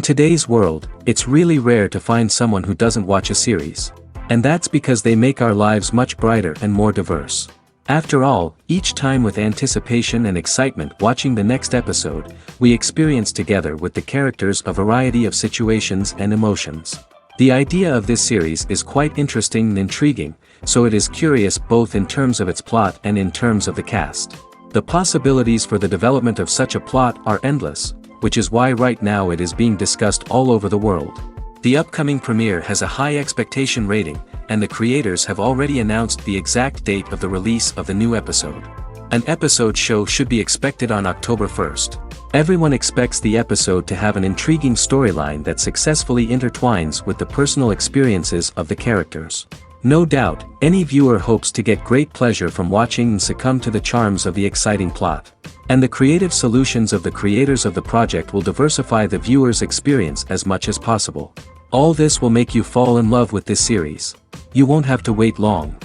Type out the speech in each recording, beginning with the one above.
In today's world, it's really rare to find someone who doesn't watch a series. And that's because they make our lives much brighter and more diverse. After all, each time with anticipation and excitement watching the next episode, we experience together with the characters a variety of situations and emotions. The idea of this series is quite interesting and intriguing, so it is curious both in terms of its plot and in terms of the cast. The possibilities for the development of such a plot are endless, which is why right now it is being discussed all over the world. The upcoming premiere has a high expectation rating, and the creators have already announced the exact date of the release of the new episode. An episode show should be expected on October 1st. Everyone expects the episode to have an intriguing storyline that successfully intertwines with the personal experiences of the characters. No doubt, any viewer hopes to get great pleasure from watching and succumb to the charms of the exciting plot. And the creative solutions of the creators of the project will diversify the viewer's experience as much as possible. All this will make you fall in love with this series. You won't have to wait long.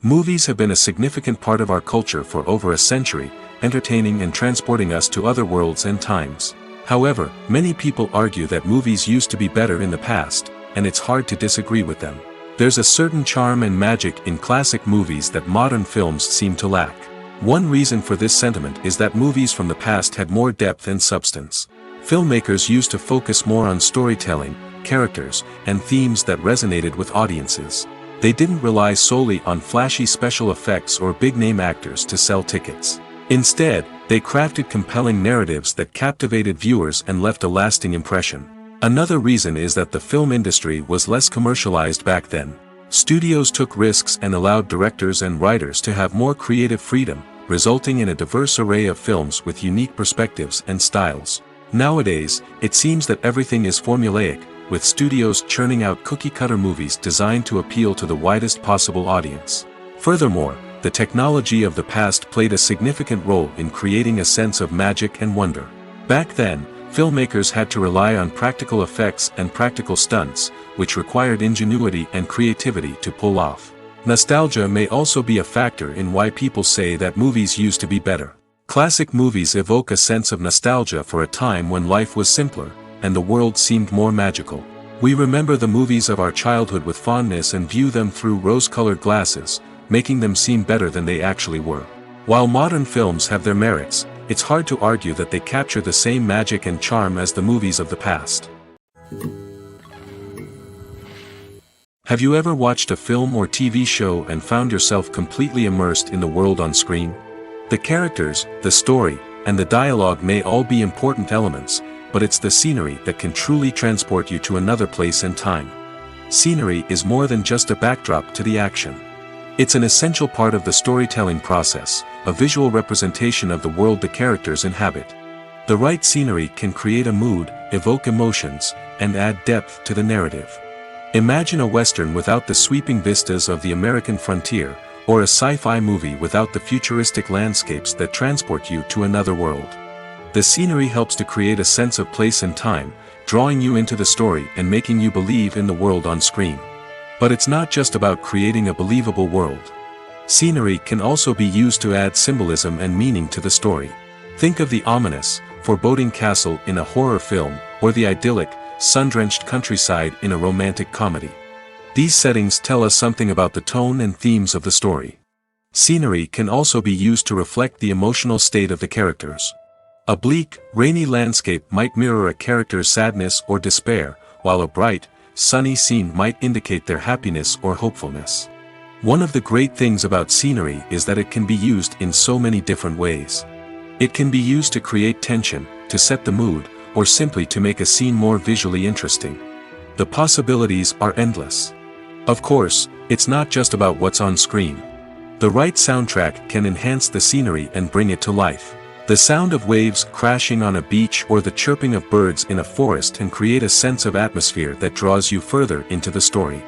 Movies have been a significant part of our culture for over a century, entertaining and transporting us to other worlds and times. However, many people argue that movies used to be better in the past, and it's hard to disagree with them. There's a certain charm and magic in classic movies that modern films seem to lack. One reason for this sentiment is that movies from the past had more depth and substance. Filmmakers used to focus more on storytelling, characters, and themes that resonated with audiences. They didn't rely solely on flashy special effects or big-name actors to sell tickets. Instead, they crafted compelling narratives that captivated viewers and left a lasting impression. Another reason is that the film industry was less commercialized back then. Studios took risks and allowed directors and writers to have more creative freedom, resulting in a diverse array of films with unique perspectives and styles. Nowadays, it seems that everything is formulaic, with studios churning out cookie-cutter movies designed to appeal to the widest possible audience. Furthermore, the technology of the past played a significant role in creating a sense of magic and wonder. Back then, filmmakers had to rely on practical effects and practical stunts, which required ingenuity and creativity to pull off. Nostalgia may also be a factor in why people say that movies used to be better. Classic movies evoke a sense of nostalgia for a time when life was simpler, and the world seemed more magical. We remember the movies of our childhood with fondness and view them through rose-colored glasses, making them seem better than they actually were. While modern films have their merits, it's hard to argue that they capture the same magic and charm as the movies of the past. Have you ever watched a film or TV show and found yourself completely immersed in the world on screen? The characters, the story, and the dialogue may all be important elements, but it's the scenery that can truly transport you to another place and time. Scenery is more than just a backdrop to the action. It's an essential part of the storytelling process, a visual representation of the world the characters inhabit. The right scenery can create a mood, evoke emotions, and add depth to the narrative. Imagine a Western without the sweeping vistas of the American frontier, or a sci-fi movie without the futuristic landscapes that transport you to another world. The scenery helps to create a sense of place and time, drawing you into the story and making you believe in the world on screen. But it's not just about creating a believable world. Scenery can also be used to add symbolism and meaning to the story. Think of the ominous, foreboding castle in a horror film, or the idyllic, sun-drenched countryside in a romantic comedy. These settings tell us something about the tone and themes of the story. Scenery can also be used to reflect the emotional state of the characters. A bleak, rainy landscape might mirror a character's sadness or despair, while a bright, sunny scene might indicate their happiness or hopefulness. One of the great things about scenery is that it can be used in so many different ways. It can be used to create tension, to set the mood, or simply to make a scene more visually interesting. The possibilities are endless. Of course, it's not just about what's on screen. The right soundtrack can enhance the scenery and bring it to life. The sound of waves crashing on a beach or the chirping of birds in a forest can create a sense of atmosphere that draws you further into the story.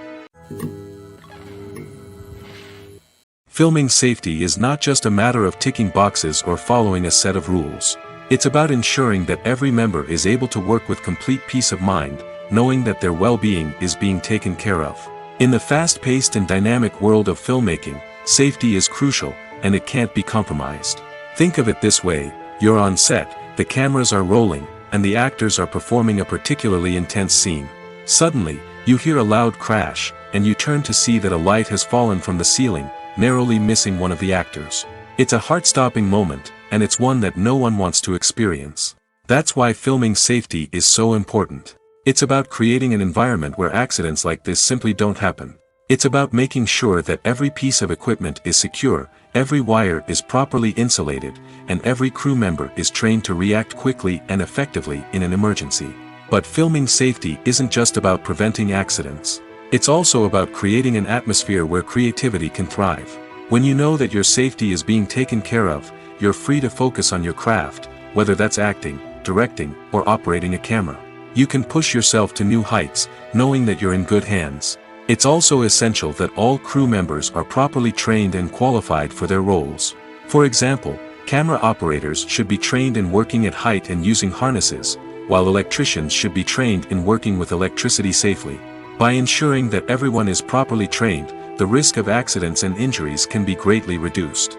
Filming safety is not just a matter of ticking boxes or following a set of rules. It's about ensuring that every member is able to work with complete peace of mind, knowing that their well-being is being taken care of. In the fast-paced and dynamic world of filmmaking, safety is crucial, and it can't be compromised. Think of it this way: you're on set, The cameras are rolling, and the actors are performing a particularly intense scene. Suddenly, you hear a loud crash, and you turn to see that a light has fallen from the ceiling, narrowly missing one of the actors. It's a heart-stopping moment, and it's one that no one wants to experience. That's why filming safety is so important. It's about creating an environment where accidents like this simply don't happen. It's about making sure that every piece of equipment is secure, every wire is properly insulated, and every crew member is trained to react quickly and effectively in an emergency. But filming safety isn't just about preventing accidents. It's also about creating an atmosphere where creativity can thrive. When you know that your safety is being taken care of, you're free to focus on your craft, whether that's acting, directing, or operating a camera. You can push yourself to new heights, knowing that you're in good hands. It's also essential that all crew members are properly trained and qualified for their roles. For example, camera operators should be trained in working at height and using harnesses, while electricians should be trained in working with electricity safely. By ensuring that everyone is properly trained, the risk of accidents and injuries can be greatly reduced.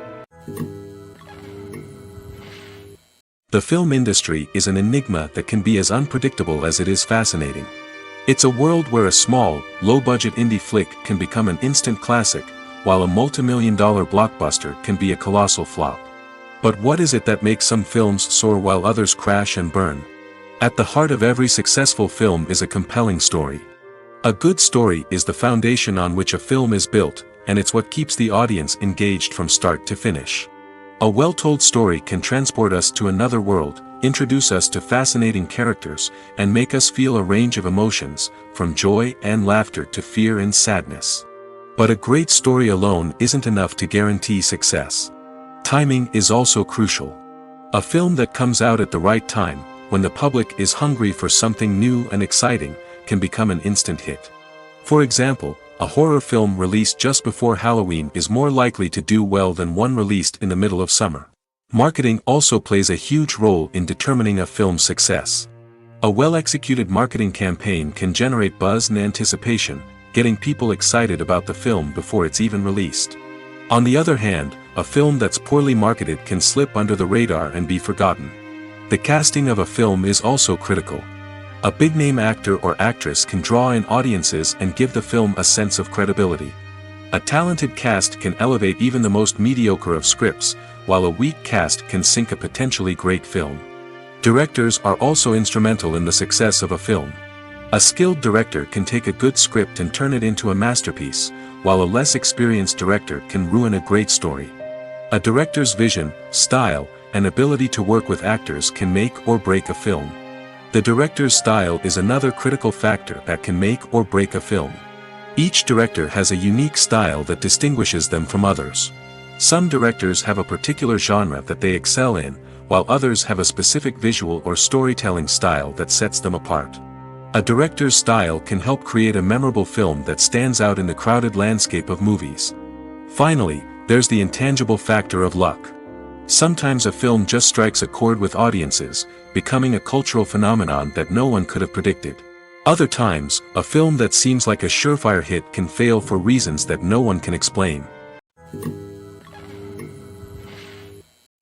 The film industry is an enigma that can be as unpredictable as it is fascinating. It's a world where a small, low-budget indie flick can become an instant classic, while a multi-million-dollar blockbuster can be a colossal flop. But what is it that makes some films soar while others crash and burn? At the heart of every successful film is a compelling story. A good story is the foundation on which a film is built, and it's what keeps the audience engaged from start to finish. A well-told story can transport us to another world, introduce us to fascinating characters, and make us feel a range of emotions, from joy and laughter to fear and sadness. But a great story alone isn't enough to guarantee success. Timing is also crucial. A film that comes out at the right time, when the public is hungry for something new and exciting, can become an instant hit. For example, a horror film released just before Halloween is more likely to do well than one released in the middle of summer. Marketing also plays a huge role in determining a film's success. A well-executed marketing campaign can generate buzz and anticipation, getting people excited about the film before it's even released. On the other hand, a film that's poorly marketed can slip under the radar and be forgotten. The casting of a film is also critical. A big-name actor or actress can draw in audiences and give the film a sense of credibility. A talented cast can elevate even the most mediocre of scripts, while a weak cast can sink a potentially great film. Directors are also instrumental in the success of a film. A skilled director can take a good script and turn it into a masterpiece, while a less experienced director can ruin a great story. A director's vision, style, and ability to work with actors can make or break a film. The director's style is another critical factor that can make or break a film. Each director has a unique style that distinguishes them from others. Some directors have a particular genre that they excel in, while others have a specific visual or storytelling style that sets them apart. A director's style can help create a memorable film that stands out in the crowded landscape of movies. Finally, there's the intangible factor of luck. Sometimes a film just strikes a chord with audiences, becoming a cultural phenomenon that no one could have predicted. Other times, a film that seems like a surefire hit can fail for reasons that no one can explain.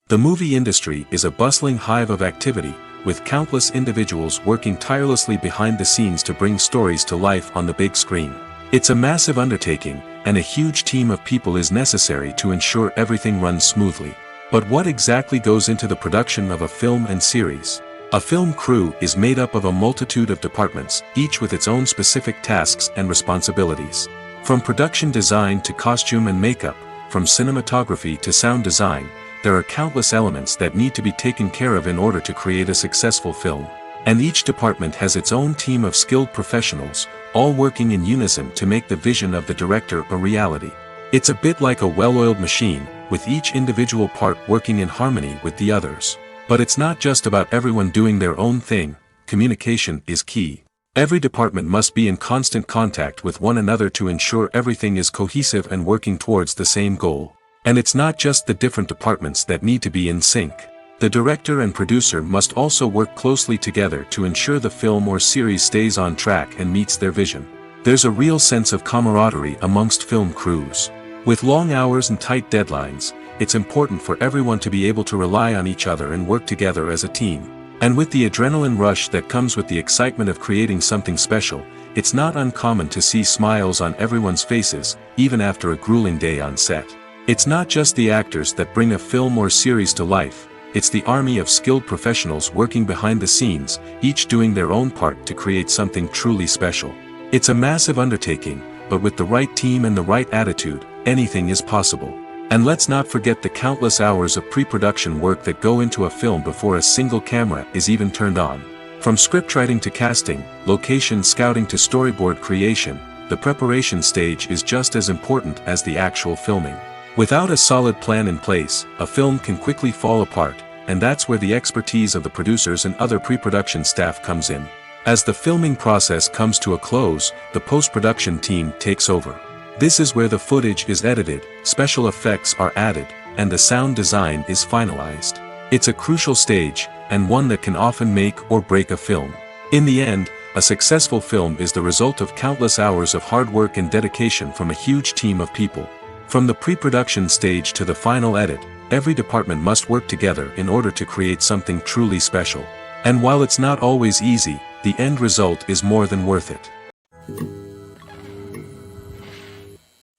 The movie industry is a bustling hive of activity, with countless individuals working tirelessly behind the scenes to bring stories to life on the big screen. It's a massive undertaking, and a huge team of people is necessary to ensure everything runs smoothly. But what exactly goes into the production of a film and series? A film crew is made up of a multitude of departments, each with its own specific tasks and responsibilities. From production design to costume and makeup, from cinematography to sound design, there are countless elements that need to be taken care of in order to create a successful film. And each department has its own team of skilled professionals, all working in unison to make the vision of the director a reality. It's a bit like a well-oiled machine, with each individual part working in harmony with the others. But it's not just about everyone doing their own thing. Communication is key. Every department must be in constant contact with one another to ensure everything is cohesive and working towards the same goal. And it's not just the different departments that need to be in sync. The director and producer must also work closely together to ensure the film or series stays on track and meets their vision. There's a real sense of camaraderie amongst film crews. With long hours and tight deadlines, it's important for everyone to be able to rely on each other and work together as a team. And with the adrenaline rush that comes with the excitement of creating something special, it's not uncommon to see smiles on everyone's faces, even after a grueling day on set. It's not just the actors that bring a film or series to life, it's the army of skilled professionals working behind the scenes, each doing their own part to create something truly special. It's a massive undertaking, but with the right team and the right attitude, anything is possible. And let's not forget the countless hours of pre-production work that go into a film before a single camera is even turned on. From scriptwriting to casting, location scouting to storyboard creation, the preparation stage is just as important as the actual filming. Without a solid plan in place, a film can quickly fall apart, and that's where the expertise of the producers and other pre-production staff comes in. As the filming process comes to a close, the post-production team takes over. This is where the footage is edited, special effects are added, and the sound design is finalized. It's a crucial stage, and one that can often make or break a film. In the end, a successful film is the result of countless hours of hard work and dedication from a huge team of people. From the pre-production stage to the final edit, every department must work together in order to create something truly special. And while it's not always easy, the end result is more than worth it.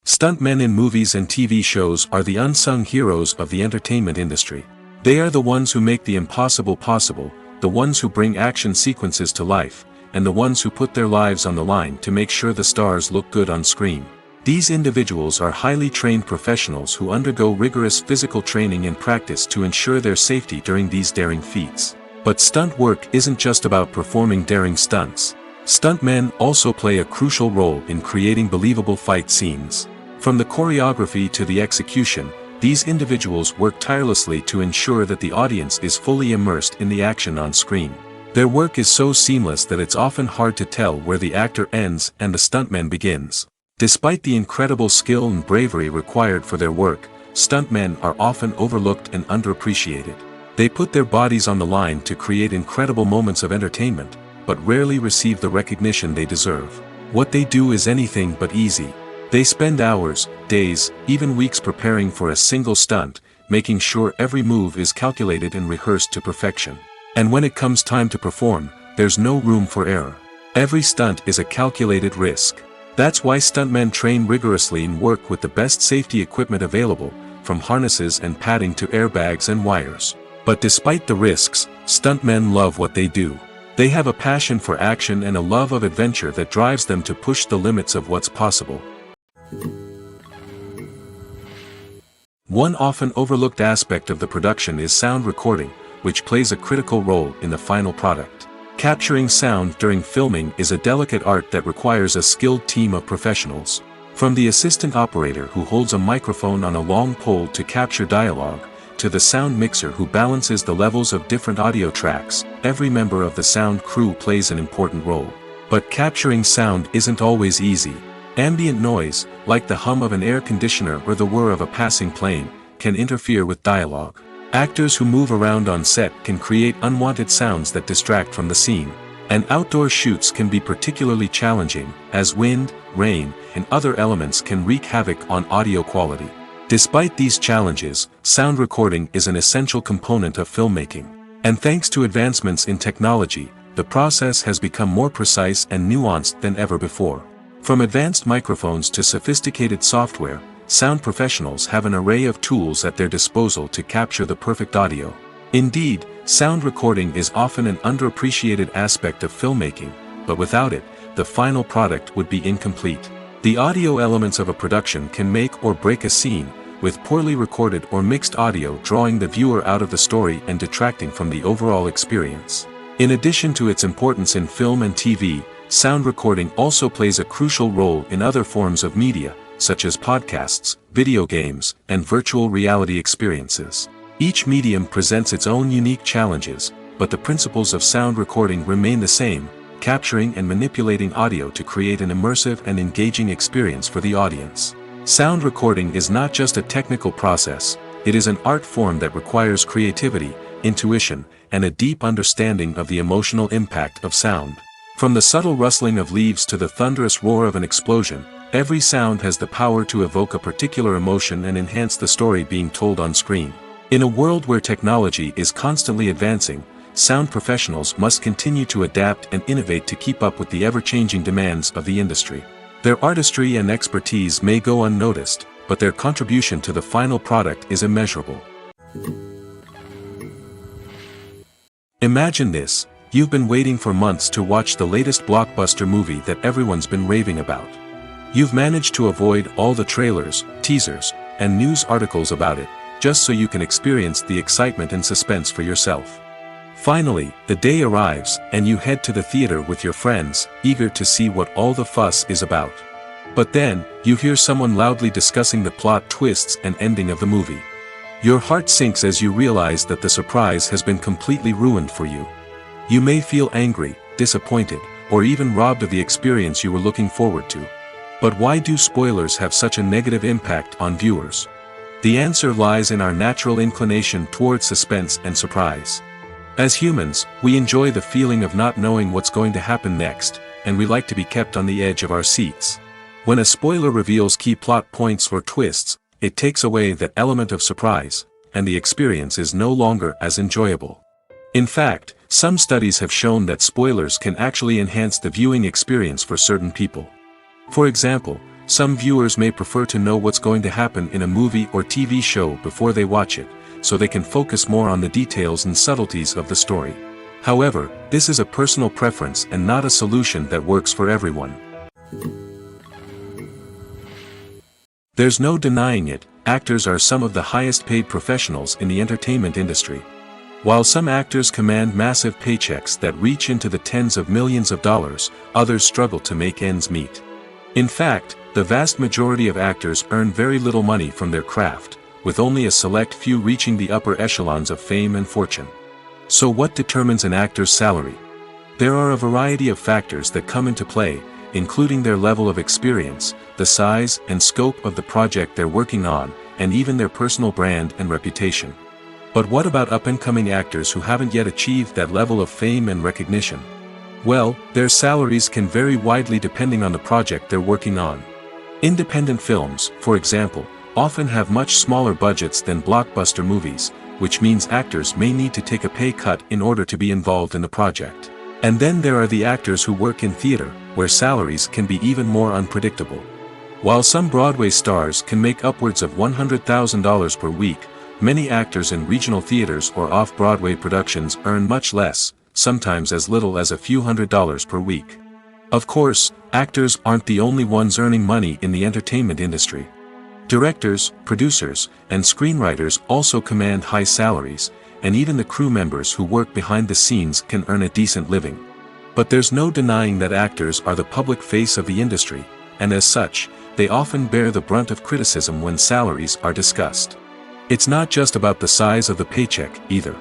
Stuntmen in movies and TV shows are the unsung heroes of the entertainment industry. They are the ones who make the impossible possible, the ones who bring action sequences to life, and the ones who put their lives on the line to make sure the stars look good on screen. These individuals are highly trained professionals who undergo rigorous physical training and practice to ensure their safety during these daring feats. But stunt work isn't just about performing daring stunts. Stuntmen also play a crucial role in creating believable fight scenes. From the choreography to the execution, these individuals work tirelessly to ensure that the audience is fully immersed in the action on screen. Their work is so seamless that it's often hard to tell where the actor ends and the stuntman begins. Despite the incredible skill and bravery required for their work, stuntmen are often overlooked and underappreciated. They put their bodies on the line to create incredible moments of entertainment, but rarely receive the recognition they deserve. What they do is anything but easy. They spend hours, days, even weeks preparing for a single stunt, making sure every move is calculated and rehearsed to perfection. And when it comes time to perform, there's no room for error. Every stunt is a calculated risk. That's why stuntmen train rigorously and work with the best safety equipment available, from harnesses and padding to airbags and wires. But despite the risks, stuntmen love what they do. They have a passion for action and a love of adventure that drives them to push the limits of what's possible. One often overlooked aspect of the production is sound recording, which plays a critical role in the final product. Capturing sound during filming is a delicate art that requires a skilled team of professionals. From the assistant operator who holds a microphone on a long pole to capture dialogue, to the sound mixer who balances the levels of different audio tracks, every member of the sound crew plays an important role. But capturing sound isn't always easy. Ambient noise, like the hum of an air conditioner or the whir of a passing plane, can interfere with dialogue. Actors who move around on set can create unwanted sounds that distract from the scene. And outdoor shoots can be particularly challenging, as wind, rain, and other elements can wreak havoc on audio quality. Despite these challenges, sound recording is an essential component of filmmaking. And thanks to advancements in technology, the process has become more precise and nuanced than ever before. From advanced microphones to sophisticated software, sound professionals have an array of tools at their disposal to capture the perfect audio. Indeed, sound recording is often an underappreciated aspect of filmmaking, but without it, the final product would be incomplete. The audio elements of a production can make or break a scene, with poorly recorded or mixed audio drawing the viewer out of the story and detracting from the overall experience. In addition to its importance in film and TV, sound recording also plays a crucial role in other forms of media, such as podcasts, video games, and virtual reality experiences. Each medium presents its own unique challenges, but the principles of sound recording remain the same, capturing and manipulating audio to create an immersive and engaging experience for the audience. Sound recording is not just a technical process, it is an art form that requires creativity, intuition, and a deep understanding of the emotional impact of sound. From the subtle rustling of leaves to the thunderous roar of an explosion, Every sound has the power to evoke a particular emotion and enhance the story being told on screen. In a world where technology is constantly advancing, sound professionals must continue to adapt and innovate to keep up with the ever-changing demands of the industry. Their artistry and expertise may go unnoticed, but their contribution to the final product is immeasurable. Imagine this: you've been waiting for months to watch the latest blockbuster movie that everyone's been raving about. You've managed to avoid all the trailers, teasers, and news articles about it, just so you can experience the excitement and suspense for yourself. Finally, the day arrives, and you head to the theater with your friends, eager to see what all the fuss is about. But then, you hear someone loudly discussing the plot twists and ending of the movie. Your heart sinks as you realize that the surprise has been completely ruined for you. You may feel angry, disappointed, or even robbed of the experience you were looking forward to. But why do spoilers have such a negative impact on viewers? The answer lies in our natural inclination toward suspense and surprise. As humans, we enjoy the feeling of not knowing what's going to happen next, and we like to be kept on the edge of our seats. When a spoiler reveals key plot points or twists, it takes away that element of surprise, and the experience is no longer as enjoyable. In fact, some studies have shown that spoilers can actually enhance the viewing experience for certain people. For example, some viewers may prefer to know what's going to happen in a movie or TV show before they watch it, so they can focus more on the details and subtleties of the story. However, this is a personal preference and not a solution that works for everyone. There's no denying it, actors are some of the highest paid professionals in the entertainment industry. While some actors command massive paychecks that reach into the tens of millions of dollars, others struggle to make ends meet. In fact, the vast majority of actors earn very little money from their craft, with only a select few reaching the upper echelons of fame and fortune. So what determines an actor's salary? There are a variety of factors that come into play, including their level of experience, the size and scope of the project they're working on, and even their personal brand and reputation. But what about up-and-coming actors who haven't yet achieved that level of fame and recognition? Well, their salaries can vary widely depending on the project they're working on. Independent films, for example, often have much smaller budgets than blockbuster movies, which means actors may need to take a pay cut in order to be involved in the project. And then there are the actors who work in theater, where salaries can be even more unpredictable. While some Broadway stars can make upwards of $100,000 per week, many actors in regional theaters or off-Broadway productions earn much less, sometimes as little as a few $100s per week. Of course, actors aren't the only ones earning money in the entertainment industry. Directors, producers, and screenwriters also command high salaries, and even the crew members who work behind the scenes can earn a decent living. But there's no denying that actors are the public face of the industry, and as such, they often bear the brunt of criticism when salaries are discussed. It's not just about the size of the paycheck, either.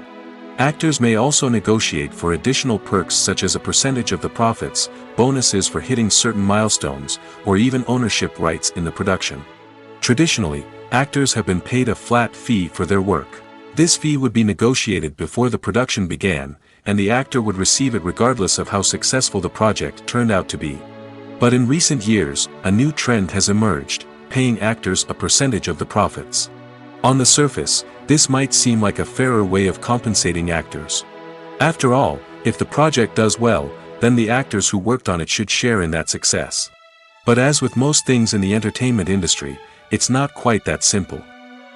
Actors may also negotiate for additional perks such as a percentage of the profits, bonuses for hitting certain milestones, or even ownership rights in the production. Traditionally, actors have been paid a flat fee for their work. This fee would be negotiated before the production began, and the actor would receive it regardless of how successful the project turned out to be. But in recent years, a new trend has emerged, paying actors a percentage of the profits. On the surface, this might seem like a fairer way of compensating actors. After all, if the project does well, then the actors who worked on it should share in that success. But as with most things in the entertainment industry, it's not quite that simple.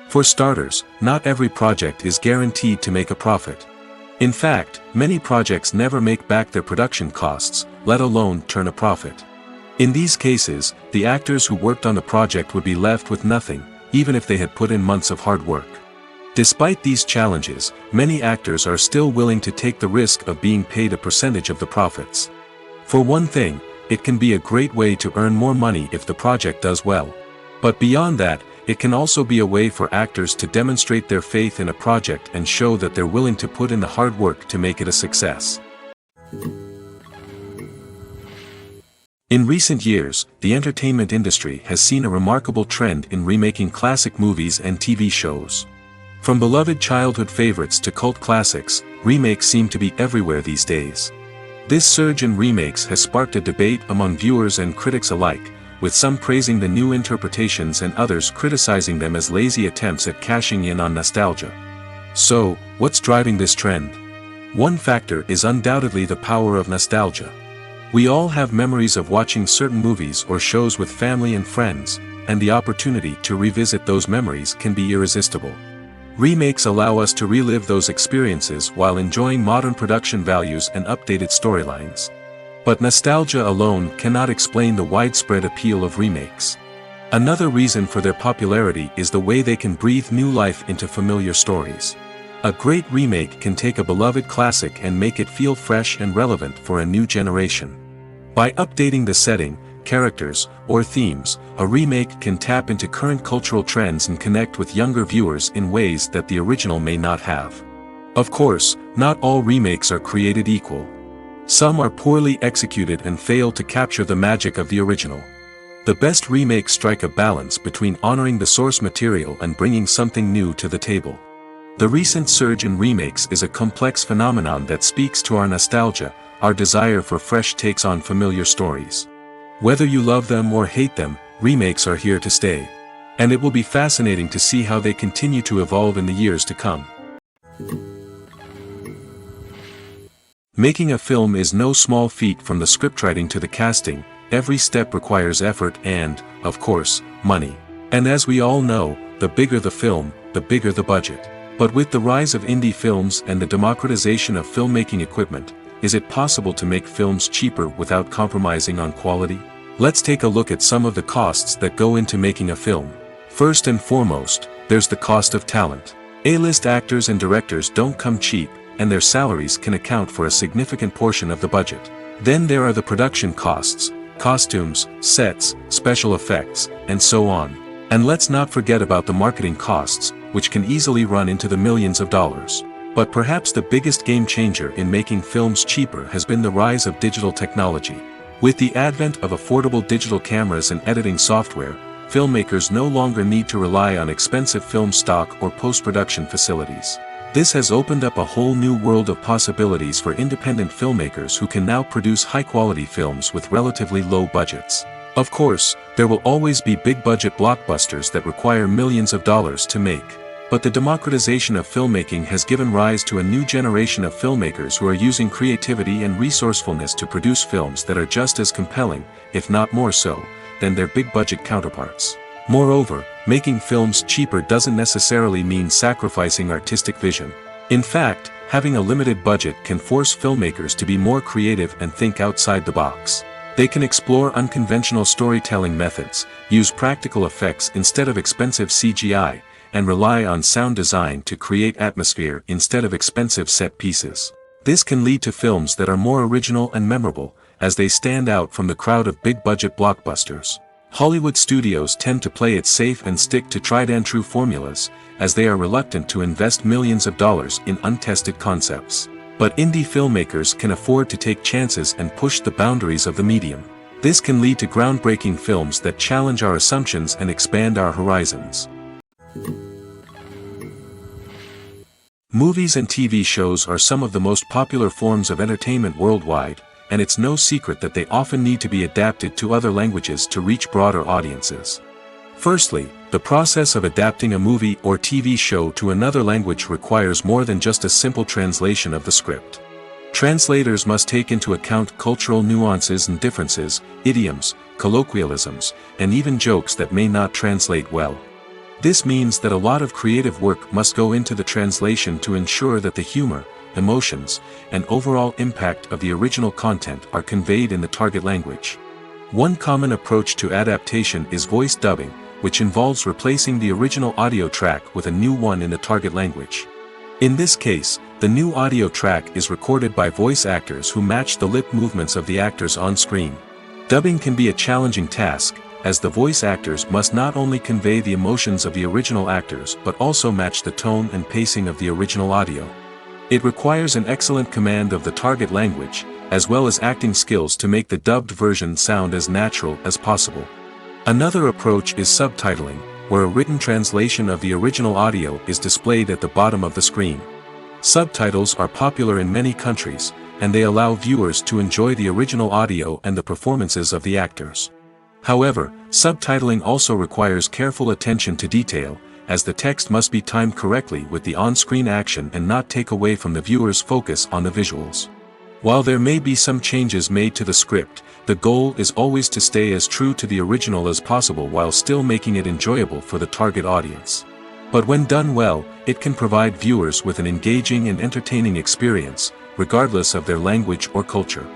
For starters, not every project is guaranteed to make a profit. In fact, many projects never make back their production costs, let alone turn a profit. In these cases, the actors who worked on the project would be left with nothing, even if they had put in months of hard work. Despite these challenges, many actors are still willing to take the risk of being paid a percentage of the profits. For one thing, it can be a great way to earn more money if the project does well. But beyond that, it can also be a way for actors to demonstrate their faith in a project and show that they're willing to put in the hard work to make it a success. In recent years, the entertainment industry has seen a remarkable trend in remaking classic movies and TV shows. From beloved childhood favorites to cult classics, remakes seem to be everywhere these days. This surge in remakes has sparked a debate among viewers and critics alike, with some praising the new interpretations and others criticizing them as lazy attempts at cashing in on nostalgia. So, what's driving this trend? One factor is undoubtedly the power of nostalgia. We all have memories of watching certain movies or shows with family and friends, and the opportunity to revisit those memories can be irresistible. Remakes allow us to relive those experiences while enjoying modern production values and updated storylines. But nostalgia alone cannot explain the widespread appeal of remakes. Another reason for their popularity is the way they can breathe new life into familiar stories. A great remake can take a beloved classic and make it feel fresh and relevant for a new generation. By updating the setting, characters, or themes, a remake can tap into current cultural trends and connect with younger viewers in ways that the original may not have. Of course, not all remakes are created equal. Some are poorly executed and fail to capture the magic of the original. The best remakes strike a balance between honoring the source material and bringing something new to the table. The recent surge in remakes is a complex phenomenon that speaks to our nostalgia, our desire for fresh takes on familiar stories. Whether you love them or hate them, remakes are here to stay. And it will be fascinating to see how they continue to evolve in the years to come. Making a film is no small feat. From the scriptwriting to the casting, every step requires effort and, of course, money. And as we all know, the bigger the film, the bigger the budget. But with the rise of indie films and the democratization of filmmaking equipment, is it possible to make films cheaper without compromising on quality? Let's take a look at some of the costs that go into making a film. First and foremost, there's the cost of talent. A-list actors and directors don't come cheap, and their salaries can account for a significant portion of the budget. Then there are the production costs, costumes, sets, special effects, and so on. And let's not forget about the marketing costs, which can easily run into the millions of dollars. But perhaps the biggest game changer in making films cheaper has been the rise of digital technology. With the advent of affordable digital cameras and editing software, filmmakers no longer need to rely on expensive film stock or post-production facilities. This has opened up a whole new world of possibilities for independent filmmakers who can now produce high-quality films with relatively low budgets. Of course, there will always be big-budget blockbusters that require millions of dollars to make. But the democratization of filmmaking has given rise to a new generation of filmmakers who are using creativity and resourcefulness to produce films that are just as compelling, if not more so, than their big-budget counterparts. Moreover, making films cheaper doesn't necessarily mean sacrificing artistic vision. In fact, having a limited budget can force filmmakers to be more creative and think outside the box. They can explore unconventional storytelling methods, use practical effects instead of expensive CGI, and rely on sound design to create atmosphere instead of expensive set pieces. This can lead to films that are more original and memorable, as they stand out from the crowd of big-budget blockbusters. Hollywood studios tend to play it safe and stick to tried-and-true formulas, as they are reluctant to invest millions of dollars in untested concepts. But indie filmmakers can afford to take chances and push the boundaries of the medium. This can lead to groundbreaking films that challenge our assumptions and expand our horizons. Movies and TV shows are some of the most popular forms of entertainment worldwide, and it's no secret that they often need to be adapted to other languages to reach broader audiences. Firstly, the process of adapting a movie or TV show to another language requires more than just a simple translation of the script. Translators must take into account cultural nuances and differences, idioms, colloquialisms, and even jokes that may not translate well. This means that a lot of creative work must go into the translation to ensure that the humor, emotions, and overall impact of the original content are conveyed in the target language. One common approach to adaptation is voice dubbing, which involves replacing the original audio track with a new one in the target language. In this case, the new audio track is recorded by voice actors who match the lip movements of the actors on screen. Dubbing can be a challenging task, as the voice actors must not only convey the emotions of the original actors but also match the tone and pacing of the original audio. It requires an excellent command of the target language, as well as acting skills to make the dubbed version sound as natural as possible. Another approach is subtitling, where a written translation of the original audio is displayed at the bottom of the screen. Subtitles are popular in many countries, and they allow viewers to enjoy the original audio and the performances of the actors. However, subtitling also requires careful attention to detail, as the text must be timed correctly with the on-screen action and not take away from the viewer's focus on the visuals. While there may be some changes made to the script, the goal is always to stay as true to the original as possible while still making it enjoyable for the target audience. But when done well, it can provide viewers with an engaging and entertaining experience, regardless of their language or culture.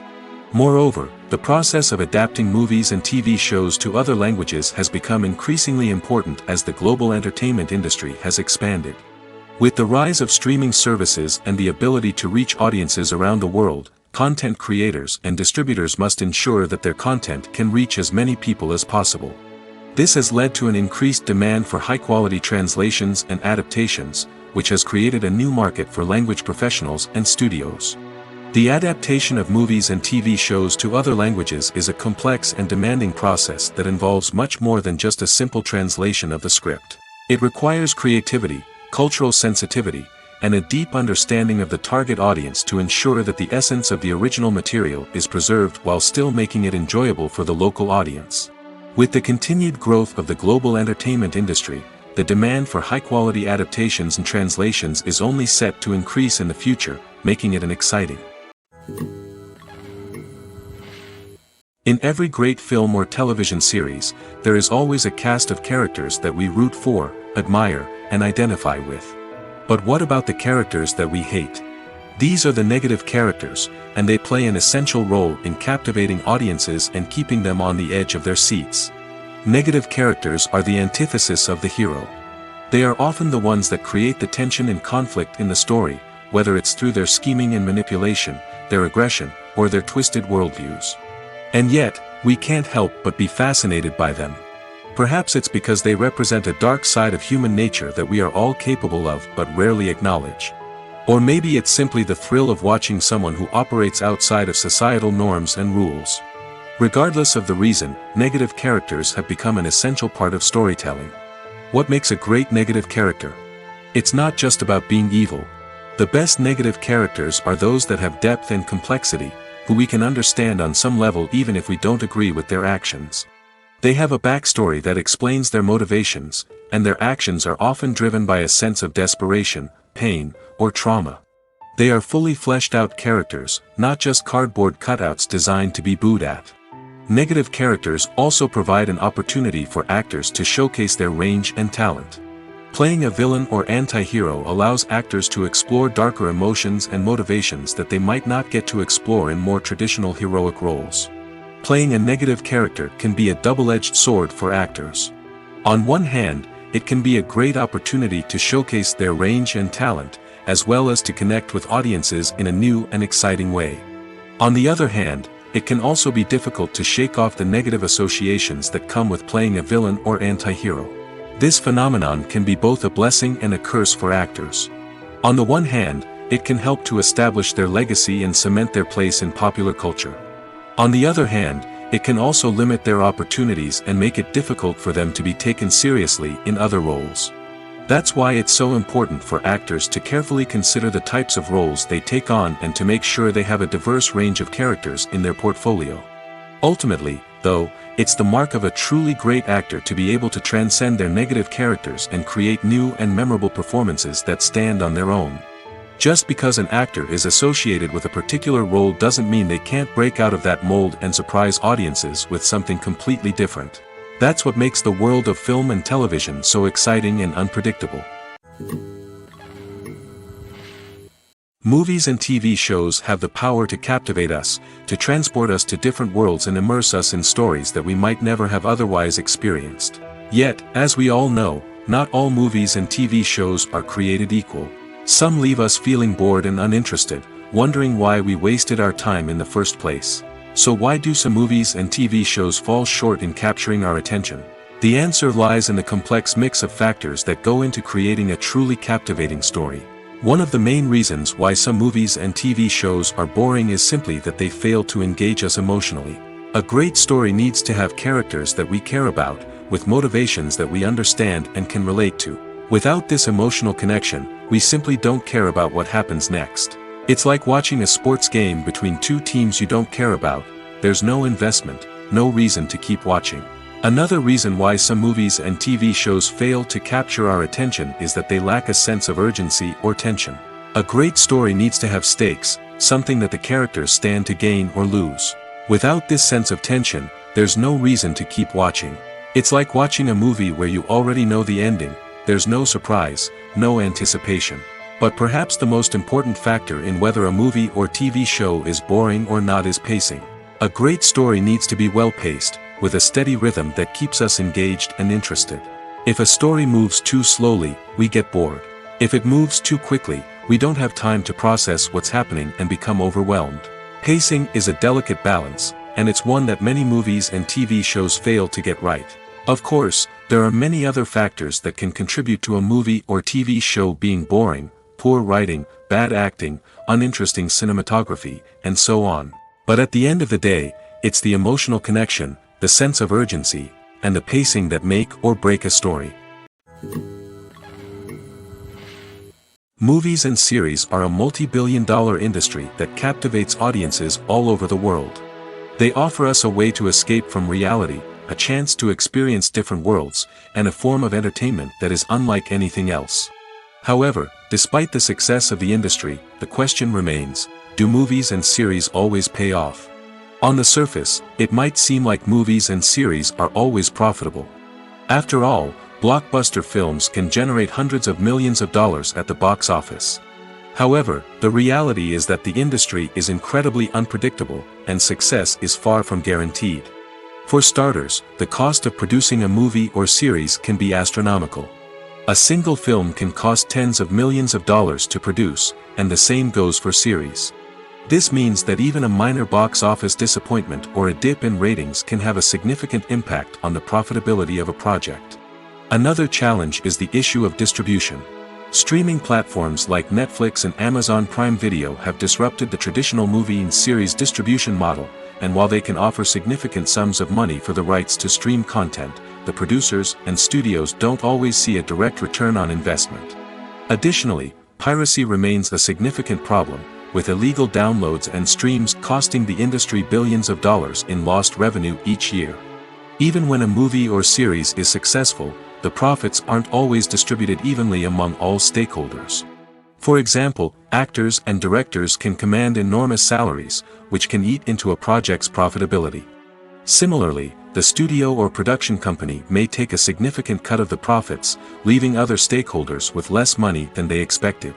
Moreover, the process of adapting movies and TV shows to other languages has become increasingly important as the global entertainment industry has expanded. With the rise of streaming services and the ability to reach audiences around the world, content creators and distributors must ensure that their content can reach as many people as possible. This has led to an increased demand for high-quality translations and adaptations, which has created a new market for language professionals and studios. The adaptation of movies and TV shows to other languages is a complex and demanding process that involves much more than just a simple translation of the script. It requires creativity, cultural sensitivity, and a deep understanding of the target audience to ensure that the essence of the original material is preserved while still making it enjoyable for the local audience. With the continued growth of the global entertainment industry, the demand for high-quality adaptations and translations is only set to increase in the future, making it exciting. In every great film or television series, there is always a cast of characters that we root for, admire, and identify with. But what about the characters that we hate? These are the negative characters, and they play an essential role in captivating audiences and keeping them on the edge of their seats. Negative characters are the antithesis of the hero. They are often the ones that create the tension and conflict in the story, whether it's through their scheming and manipulation, their aggression, or their twisted worldviews. And yet, we can't help but be fascinated by them. Perhaps it's because they represent a dark side of human nature that we are all capable of but rarely acknowledge. Or maybe it's simply the thrill of watching someone who operates outside of societal norms and rules. Regardless of the reason, negative characters have become an essential part of storytelling. What makes a great negative character? It's not just about being evil. The best negative characters are those that have depth and complexity, who we can understand on some level even if we don't agree with their actions. They have a backstory that explains their motivations, and their actions are often driven by a sense of desperation, pain, or trauma. They are fully fleshed out characters, not just cardboard cutouts designed to be booed at. Negative characters also provide an opportunity for actors to showcase their range and talent. Playing a villain or anti-hero allows actors to explore darker emotions and motivations that they might not get to explore in more traditional heroic roles. Playing a negative character can be a double-edged sword for actors. On one hand, it can be a great opportunity to showcase their range and talent, as well as to connect with audiences in a new and exciting way. On the other hand, it can also be difficult to shake off the negative associations that come with playing a villain or anti-hero. This phenomenon can be both a blessing and a curse for actors. On the one hand, it can help to establish their legacy and cement their place in popular culture. On the other hand, it can also limit their opportunities and make it difficult for them to be taken seriously in other roles. That's why it's so important for actors to carefully consider the types of roles they take on and to make sure they have a diverse range of characters in their portfolio. Ultimately, though, it's the mark of a truly great actor to be able to transcend their negative characters and create new and memorable performances that stand on their own. Just because an actor is associated with a particular role doesn't mean they can't break out of that mold and surprise audiences with something completely different. That's what makes the world of film and television so exciting and unpredictable. Movies and TV shows have the power to captivate us, to transport us to different worlds and immerse us in stories that we might never have otherwise experienced. Yet, as we all know, not all movies and TV shows are created equal. Some leave us feeling bored and uninterested, wondering why we wasted our time in the first place. So why do some movies and TV shows fall short in capturing our attention? The answer lies in the complex mix of factors that go into creating a truly captivating story. One of the main reasons why some movies and TV shows are boring is simply that they fail to engage us emotionally. A great story needs to have characters that we care about, with motivations that we understand and can relate to. Without this emotional connection, we simply don't care about what happens next. It's like watching a sports game between two teams you don't care about. There's no investment, no reason to keep watching. Another reason why some movies and TV shows fail to capture our attention is that they lack a sense of urgency or tension. A great story needs to have stakes, something that the characters stand to gain or lose. Without this sense of tension, there's no reason to keep watching. It's like watching a movie where you already know the ending, there's no surprise, no anticipation. But perhaps the most important factor in whether a movie or TV show is boring or not is pacing. A great story needs to be well-paced, with a steady rhythm that keeps us engaged and interested. If a story moves too slowly, we get bored. If it moves too quickly, we don't have time to process what's happening and become overwhelmed. Pacing is a delicate balance, and it's one that many movies and TV shows fail to get right. Of course, there are many other factors that can contribute to a movie or TV show being boring: poor writing, bad acting, uninteresting cinematography, and so on. But at the end of the day, it's the emotional connection, the sense of urgency, and the pacing that make or break a story. Movies and series are a multi-billion-dollar industry that captivates audiences all over the world. They offer us a way to escape from reality, a chance to experience different worlds, and a form of entertainment that is unlike anything else. However, despite the success of the industry, the question remains: do movies and series always pay off? On the surface, it might seem like movies and series are always profitable. After all, blockbuster films can generate hundreds of millions of dollars at the box office. However, the reality is that the industry is incredibly unpredictable, and success is far from guaranteed. For starters, the cost of producing a movie or series can be astronomical. A single film can cost tens of millions of dollars to produce, and the same goes for series. This means that even a minor box office disappointment or a dip in ratings can have a significant impact on the profitability of a project. Another challenge is the issue of distribution. Streaming platforms like Netflix and Amazon Prime Video have disrupted the traditional movie and series distribution model, and while they can offer significant sums of money for the rights to stream content, the producers and studios don't always see a direct return on investment. Additionally, piracy remains a significant problem, with illegal downloads and streams costing the industry billions of dollars in lost revenue each year. Even when a movie or series is successful, the profits aren't always distributed evenly among all stakeholders. For example, actors and directors can command enormous salaries, which can eat into a project's profitability. Similarly, the studio or production company may take a significant cut of the profits, leaving other stakeholders with less money than they expected.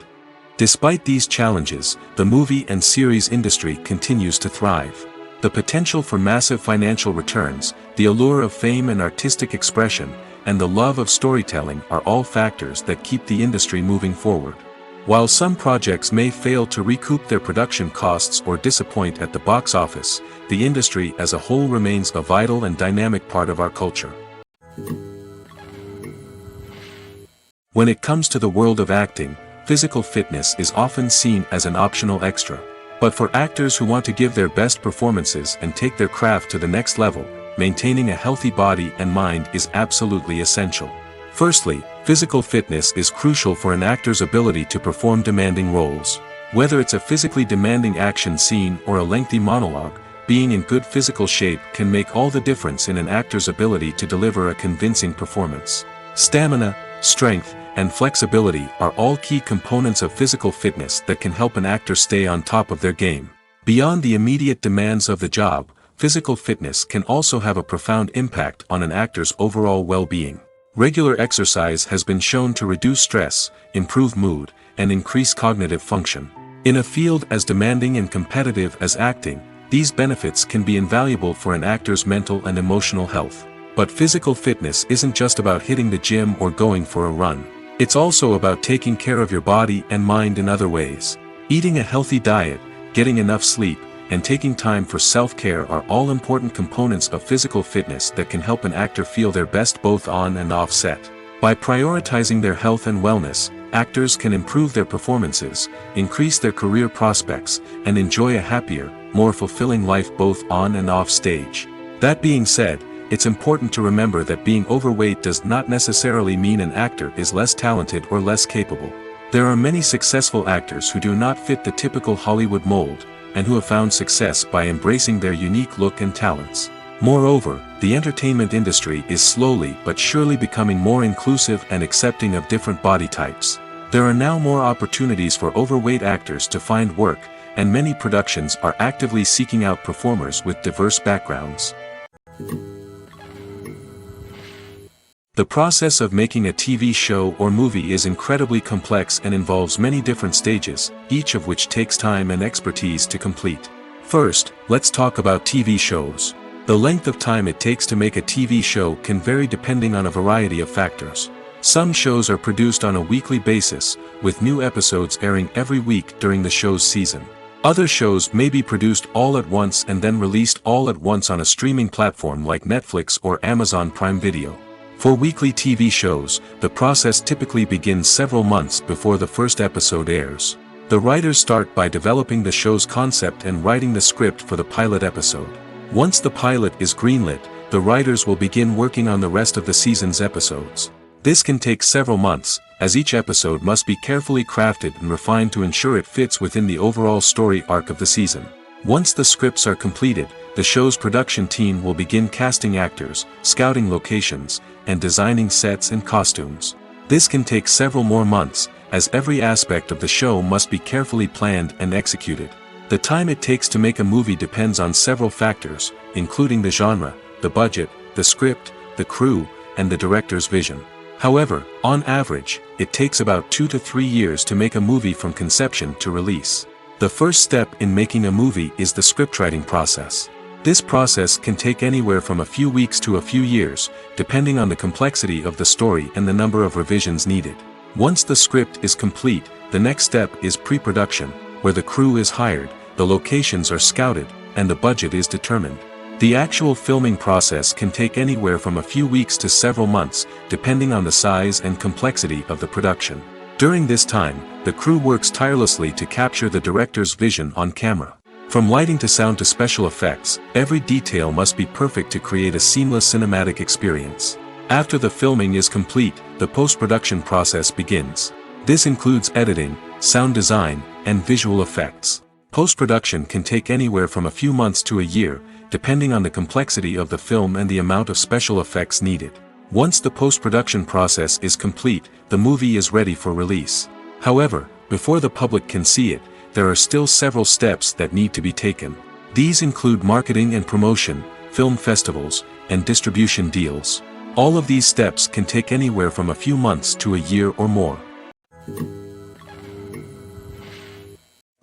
Despite these challenges, the movie and series industry continues to thrive. The potential for massive financial returns, the allure of fame and artistic expression, and the love of storytelling are all factors that keep the industry moving forward. While some projects may fail to recoup their production costs or disappoint at the box office, the industry as a whole remains a vital and dynamic part of our culture. When it comes to the world of acting, physical fitness is often seen as an optional extra. But for actors who want to give their best performances and take their craft to the next level, maintaining a healthy body and mind is absolutely essential. Firstly, physical fitness is crucial for an actor's ability to perform demanding roles. Whether it's a physically demanding action scene or a lengthy monologue, being in good physical shape can make all the difference in an actor's ability to deliver a convincing performance. Stamina, strength, and flexibility are all key components of physical fitness that can help an actor stay on top of their game. Beyond the immediate demands of the job, physical fitness can also have a profound impact on an actor's overall well-being. Regular exercise has been shown to reduce stress, improve mood, and increase cognitive function. In a field as demanding and competitive as acting, these benefits can be invaluable for an actor's mental and emotional health. But physical fitness isn't just about hitting the gym or going for a run. It's also about taking care of your body and mind in other ways. Eating a healthy diet, getting enough sleep, and taking time for self-care are all important components of physical fitness that can help an actor feel their best both on and off set. By prioritizing their health and wellness, actors can improve their performances, increase their career prospects, and enjoy a happier, more fulfilling life both on and off stage. That being said, it's important to remember that being overweight does not necessarily mean an actor is less talented or less capable. There are many successful actors who do not fit the typical Hollywood mold, and who have found success by embracing their unique look and talents. Moreover, the entertainment industry is slowly but surely becoming more inclusive and accepting of different body types. There are now more opportunities for overweight actors to find work, and many productions are actively seeking out performers with diverse backgrounds. The process of making a TV show or movie is incredibly complex and involves many different stages, each of which takes time and expertise to complete. First, let's talk about TV shows. The length of time it takes to make a TV show can vary depending on a variety of factors. Some shows are produced on a weekly basis, with new episodes airing every week during the show's season. Other shows may be produced all at once and then released all at once on a streaming platform like Netflix or Amazon Prime Video. For weekly TV shows, the process typically begins several months before the first episode airs. The writers start by developing the show's concept and writing the script for the pilot episode. Once the pilot is greenlit, the writers will begin working on the rest of the season's episodes. This can take several months, as each episode must be carefully crafted and refined to ensure it fits within the overall story arc of the season. Once the scripts are completed, the show's production team will begin casting actors, scouting locations, and designing sets and costumes. This can take several more months, as every aspect of the show must be carefully planned and executed. The time it takes to make a movie depends on several factors, including the genre, the budget, the script, the crew, and the director's vision. However, on average, it takes about 2 to 3 years to make a movie from conception to release. The first step in making a movie is the scriptwriting process. This process can take anywhere from a few weeks to a few years, depending on the complexity of the story and the number of revisions needed. Once the script is complete, the next step is pre-production, where the crew is hired, the locations are scouted, and the budget is determined. The actual filming process can take anywhere from a few weeks to several months, depending on the size and complexity of the production. During this time, the crew works tirelessly to capture the director's vision on camera. From lighting to sound to special effects, every detail must be perfect to create a seamless cinematic experience. After the filming is complete, the post-production process begins. This includes editing, sound design, and visual effects. Post-production can take anywhere from a few months to a year, depending on the complexity of the film and the amount of special effects needed. Once the post-production process is complete, the movie is ready for release. However, before the public can see it, there are still several steps that need to be taken. These include marketing and promotion, film festivals, and distribution deals. All of these steps can take anywhere from a few months to a year or more.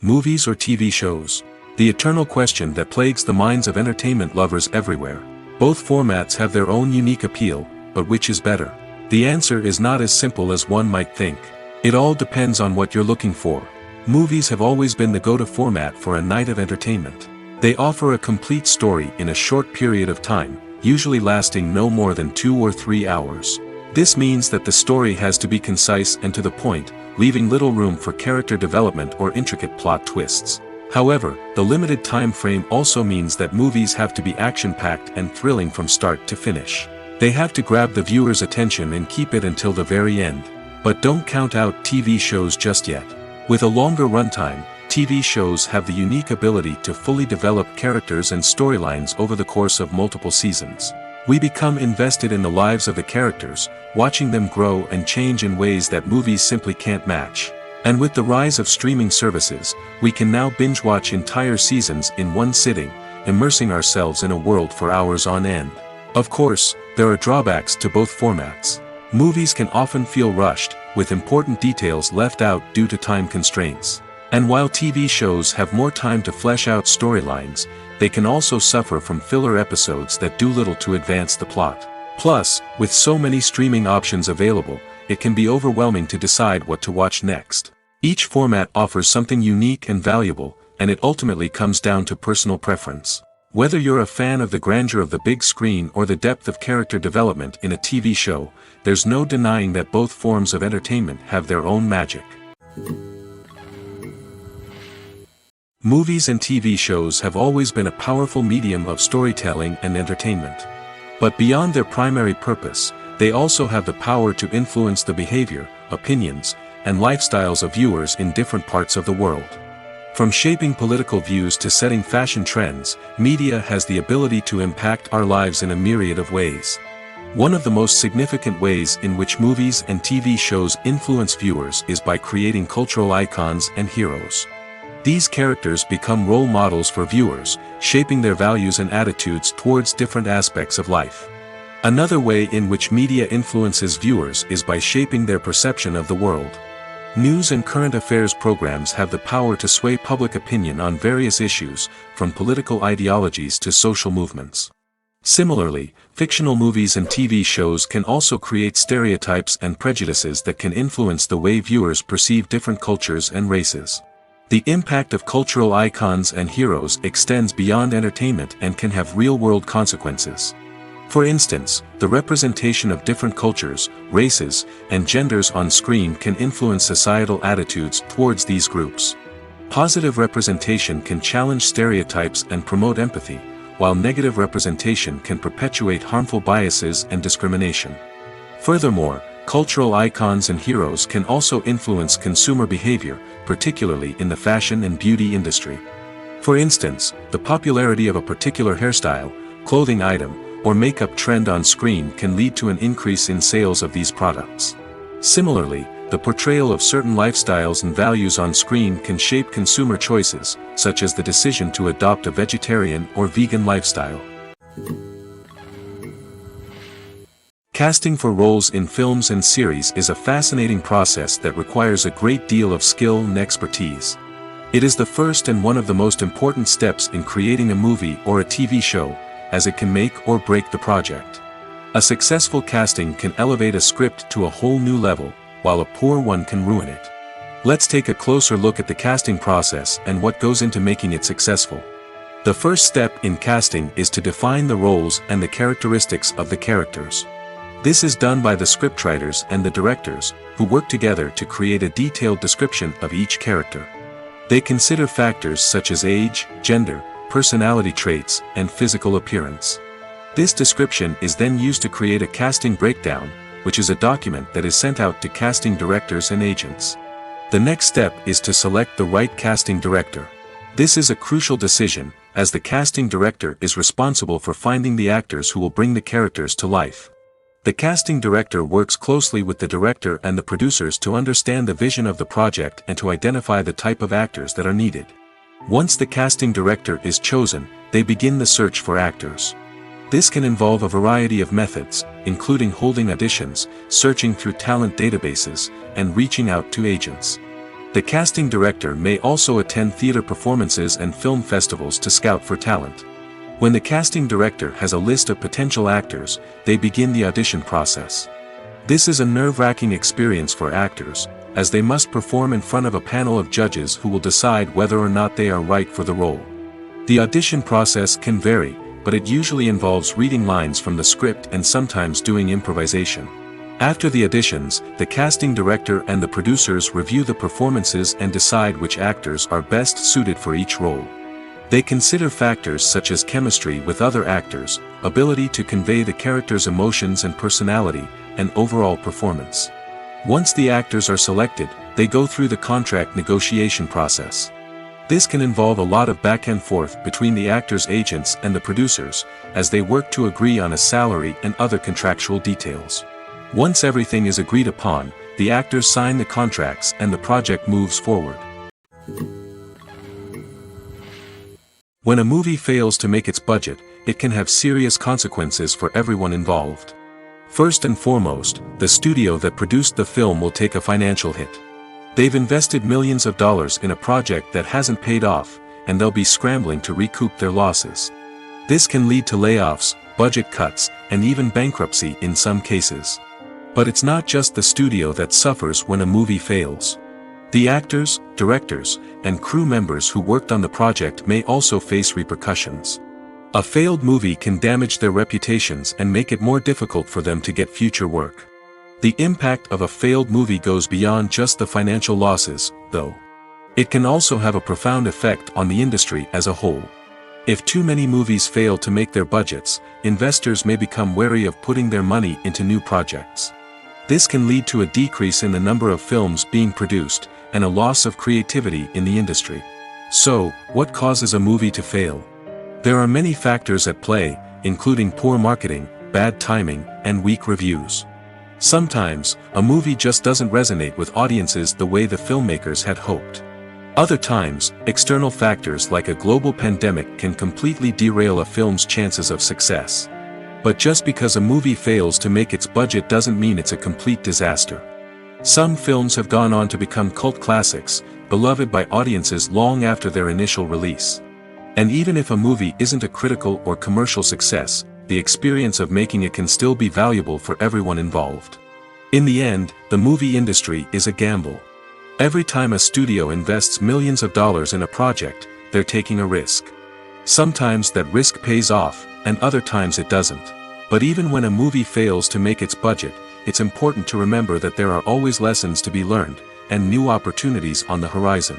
Movies or TV shows? The eternal question that plagues the minds of entertainment lovers everywhere. Both formats have their own unique appeal, but which is better? The answer is not as simple as one might think. It all depends on what you're looking for. Movies have always been the go-to format for a night of entertainment. They offer a complete story in a short period of time, usually lasting no more than 2 or 3 hours. This means that the story has to be concise and to the point, leaving little room for character development or intricate plot twists. However, the limited time frame also means that movies have to be action-packed and thrilling from start to finish. They have to grab the viewer's attention and keep it until the very end. But don't count out TV shows just yet. With a longer runtime, TV shows have the unique ability to fully develop characters and storylines over the course of multiple seasons. We become invested in the lives of the characters, watching them grow and change in ways that movies simply can't match. And with the rise of streaming services, we can now binge-watch entire seasons in one sitting, immersing ourselves in a world for hours on end. Of course, there are drawbacks to both formats. Movies can often feel rushed, with important details left out due to time constraints. And while TV shows have more time to flesh out storylines, they can also suffer from filler episodes that do little to advance the plot. Plus, with so many streaming options available, it can be overwhelming to decide what to watch next. Each format offers something unique and valuable, and it ultimately comes down to personal preference. Whether you're a fan of the grandeur of the big screen or the depth of character development in a TV show, there's no denying that both forms of entertainment have their own magic. Movies and TV shows have always been a powerful medium of storytelling and entertainment. But beyond their primary purpose, they also have the power to influence the behavior, opinions, and lifestyles of viewers in different parts of the world. From shaping political views to setting fashion trends, media has the ability to impact our lives in a myriad of ways. One of the most significant ways in which movies and TV shows influence viewers is by creating cultural icons and heroes. These characters become role models for viewers, shaping their values and attitudes towards different aspects of life. Another way in which media influences viewers is by shaping their perception of the world. News and current affairs programs have the power to sway public opinion on various issues, from political ideologies to social movements. Similarly, fictional movies and TV shows can also create stereotypes and prejudices that can influence the way viewers perceive different cultures and races. The impact of cultural icons and heroes extends beyond entertainment and can have real-world consequences. For instance, the representation of different cultures, races, and genders on screen can influence societal attitudes towards these groups. Positive representation can challenge stereotypes and promote empathy, while negative representation can perpetuate harmful biases and discrimination. Furthermore, cultural icons and heroes can also influence consumer behavior, particularly in the fashion and beauty industry. For instance, the popularity of a particular hairstyle, clothing item, or makeup trend on screen can lead to an increase in sales of these products. Similarly, the portrayal of certain lifestyles and values on screen can shape consumer choices, such as the decision to adopt a vegetarian or vegan lifestyle. Casting for roles in films and series is a fascinating process that requires a great deal of skill and expertise. It is the first and one of the most important steps in creating a movie or a TV show, as it can make or break the project. A successful casting can elevate a script to a whole new level, while a poor one can ruin it. Let's take a closer look at the casting process and what goes into making it successful. The first step in casting is to define the roles and the characteristics of the characters. This is done by the scriptwriters and the directors, who work together to create a detailed description of each character. They consider factors such as age, gender, personality traits, and physical appearance. This description is then used to create a casting breakdown, which is a document that is sent out to casting directors and agents. The next step is to select the right casting director. This is a crucial decision, as the casting director is responsible for finding the actors who will bring the characters to life. The casting director works closely with the director and the producers to understand the vision of the project and to identify the type of actors that are needed. Once the casting director is chosen, they begin the search for actors. This can involve a variety of methods, including holding auditions, searching through talent databases, and reaching out to agents. The casting director may also attend theater performances and film festivals to scout for talent. When the casting director has a list of potential actors, they begin the audition process. This is a nerve-wracking experience for actors, as they must perform in front of a panel of judges who will decide whether or not they are right for the role. The audition process can vary, but it usually involves reading lines from the script and sometimes doing improvisation. After the auditions, the casting director and the producers review the performances and decide which actors are best suited for each role. They consider factors such as chemistry with other actors, ability to convey the character's emotions and personality, and overall performance. Once the actors are selected, they go through the contract negotiation process. This can involve a lot of back and forth between the actors' agents and the producers, as they work to agree on a salary and other contractual details. Once everything is agreed upon, the actors sign the contracts and the project moves forward. When a movie fails to make its budget, it can have serious consequences for everyone involved. First and foremost, the studio that produced the film will take a financial hit. They've invested millions of dollars in a project that hasn't paid off, and they'll be scrambling to recoup their losses. This can lead to layoffs, budget cuts, and even bankruptcy in some cases. But it's not just the studio that suffers when a movie fails. The actors, directors, and crew members who worked on the project may also face repercussions. A failed movie can damage their reputations and make it more difficult for them to get future work. The impact of a failed movie goes beyond just the financial losses, though. It can also have a profound effect on the industry as a whole. If too many movies fail to make their budgets, investors may become wary of putting their money into new projects. This can lead to a decrease in the number of films being produced, and a loss of creativity in the industry. So, what causes a movie to fail? There are many factors at play, including poor marketing, bad timing, and weak reviews. Sometimes, a movie just doesn't resonate with audiences the way the filmmakers had hoped. Other times, external factors like a global pandemic can completely derail a film's chances of success. But just because a movie fails to make its budget doesn't mean it's a complete disaster. Some films have gone on to become cult classics, beloved by audiences long after their initial release. And even if a movie isn't a critical or commercial success, the experience of making it can still be valuable for everyone involved. In the end, the movie industry is a gamble. Every time a studio invests millions of dollars in a project, they're taking a risk. Sometimes that risk pays off, and other times it doesn't. But even when a movie fails to make its budget, it's important to remember that there are always lessons to be learned, and new opportunities on the horizon.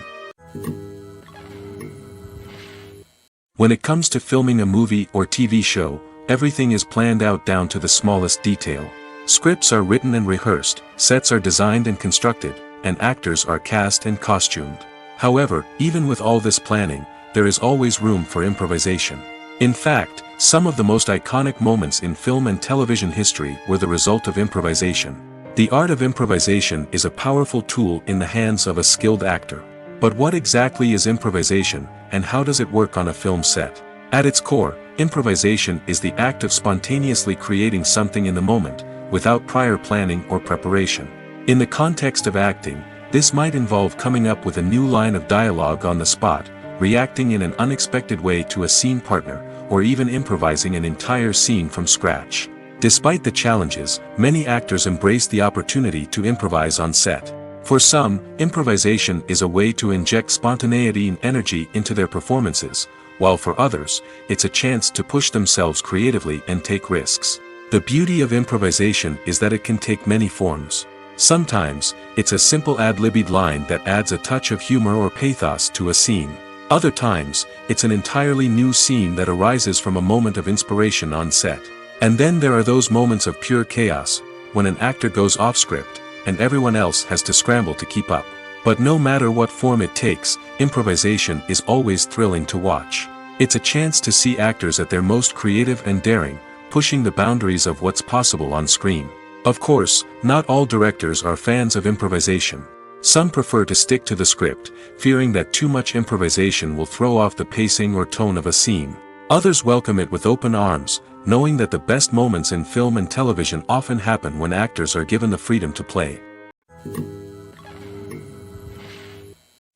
When it comes to filming a movie or TV show, everything is planned out down to the smallest detail. Scripts are written and rehearsed, sets are designed and constructed, and actors are cast and costumed. However, even with all this planning, there is always room for improvisation. In fact, some of the most iconic moments in film and television history were the result of improvisation. The art of improvisation is a powerful tool in the hands of a skilled actor. But what exactly is improvisation, and how does it work on a film set? At its core, improvisation is the act of spontaneously creating something in the moment, without prior planning or preparation. In the context of acting, this might involve coming up with a new line of dialogue on the spot, reacting in an unexpected way to a scene partner, or even improvising an entire scene from scratch. Despite the challenges, many actors embrace the opportunity to improvise on set. For some, improvisation is a way to inject spontaneity and energy into their performances, while for others, it's a chance to push themselves creatively and take risks. The beauty of improvisation is that it can take many forms. Sometimes, it's a simple ad-libbed line that adds a touch of humor or pathos to a scene. Other times, it's an entirely new scene that arises from a moment of inspiration on set. And then there are those moments of pure chaos, when an actor goes off script, and everyone else has to scramble to keep up. But no matter what form it takes, improvisation is always thrilling to watch. It's a chance to see actors at their most creative and daring, pushing the boundaries of what's possible on screen. Of course, not all directors are fans of improvisation. Some prefer to stick to the script, fearing that too much improvisation will throw off the pacing or tone of a scene. Others welcome it with open arms, knowing that the best moments in film and television often happen when actors are given the freedom to play.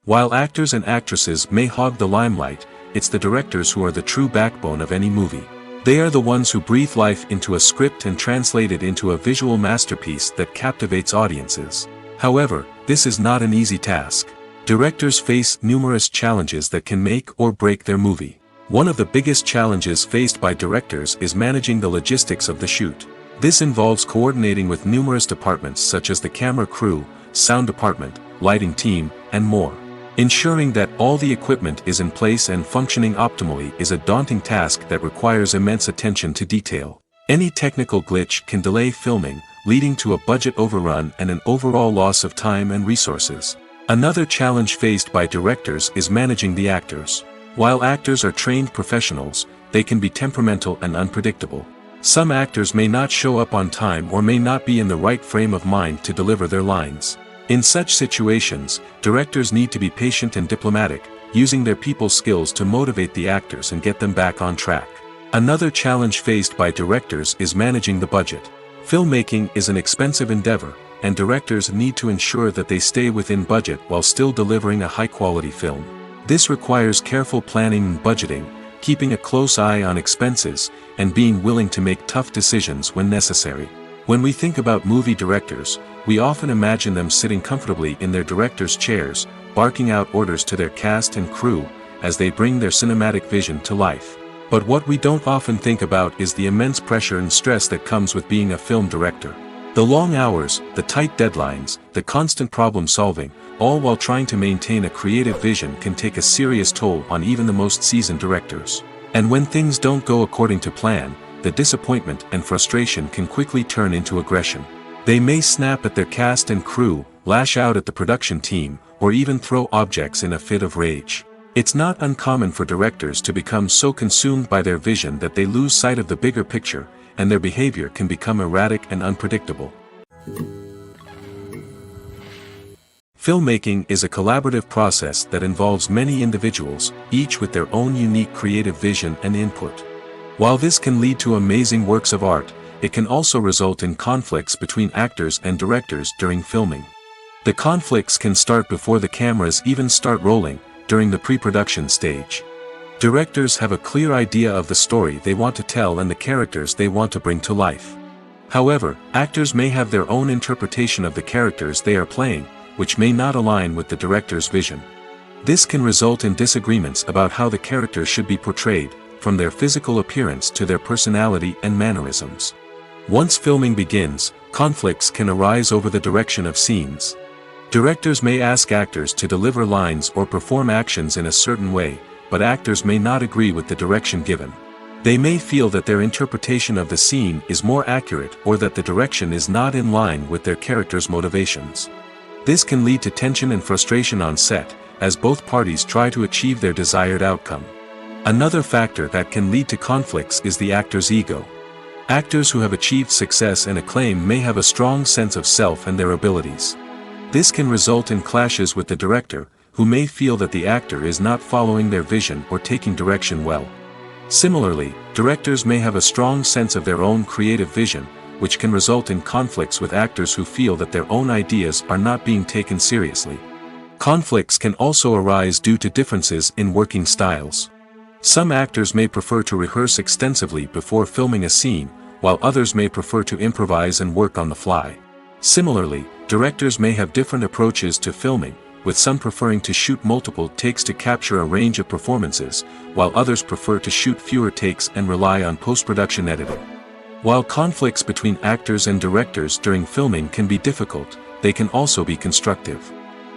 While actors and actresses may hog the limelight, it's the directors who are the true backbone of any movie. They are the ones who breathe life into a script and translate it into a visual masterpiece that captivates audiences. However, this is not an easy task. Directors face numerous challenges that can make or break their movie. One of the biggest challenges faced by directors is managing the logistics of the shoot. This involves coordinating with numerous departments such as the camera crew, sound department, lighting team, and more. Ensuring that all the equipment is in place and functioning optimally is a daunting task that requires immense attention to detail. Any technical glitch can delay filming, leading to a budget overrun and an overall loss of time and resources. Another challenge faced by directors is managing the actors. While actors are trained professionals, they can be temperamental and unpredictable. Some actors may not show up on time or may not be in the right frame of mind to deliver their lines. In such situations, directors need to be patient and diplomatic, using their people skills to motivate the actors and get them back on track. Another challenge faced by directors is managing the budget. Filmmaking is an expensive endeavor, and directors need to ensure that they stay within budget while still delivering a high-quality film. This requires careful planning and budgeting, keeping a close eye on expenses, and being willing to make tough decisions when necessary. When we think about movie directors, we often imagine them sitting comfortably in their director's chairs, barking out orders to their cast and crew, as they bring their cinematic vision to life. But what we don't often think about is the immense pressure and stress that comes with being a film director. The long hours, the tight deadlines, the constant problem solving, all while trying to maintain a creative vision can take a serious toll on even the most seasoned directors. And when things don't go according to plan, the disappointment and frustration can quickly turn into aggression. They may snap at their cast and crew, lash out at the production team, or even throw objects in a fit of rage. It's not uncommon for directors to become so consumed by their vision that they lose sight of the bigger picture, and their behavior can become erratic and unpredictable. Filmmaking is a collaborative process that involves many individuals, each with their own unique creative vision and input. While this can lead to amazing works of art, it can also result in conflicts between actors and directors during filming. The conflicts can start before the cameras even start rolling, during the pre-production stage. Directors have a clear idea of the story they want to tell and the characters they want to bring to life. However, actors may have their own interpretation of the characters they are playing, which may not align with the director's vision. This can result in disagreements about how the characters should be portrayed, from their physical appearance to their personality and mannerisms. Once filming begins, conflicts can arise over the direction of scenes. Directors may ask actors to deliver lines or perform actions in a certain way, but actors may not agree with the direction given. They may feel that their interpretation of the scene is more accurate or that the direction is not in line with their character's motivations. This can lead to tension and frustration on set, as both parties try to achieve their desired outcome. Another factor that can lead to conflicts is the actor's ego. Actors who have achieved success and acclaim may have a strong sense of self and their abilities. This can result in clashes with the director, who may feel that the actor is not following their vision or taking direction well. Similarly, directors may have a strong sense of their own creative vision, which can result in conflicts with actors who feel that their own ideas are not being taken seriously. Conflicts can also arise due to differences in working styles. Some actors may prefer to rehearse extensively before filming a scene, while others may prefer to improvise and work on the fly. Similarly, directors may have different approaches to filming, with some preferring to shoot multiple takes to capture a range of performances, while others prefer to shoot fewer takes and rely on post-production editing. While conflicts between actors and directors during filming can be difficult, they can also be constructive.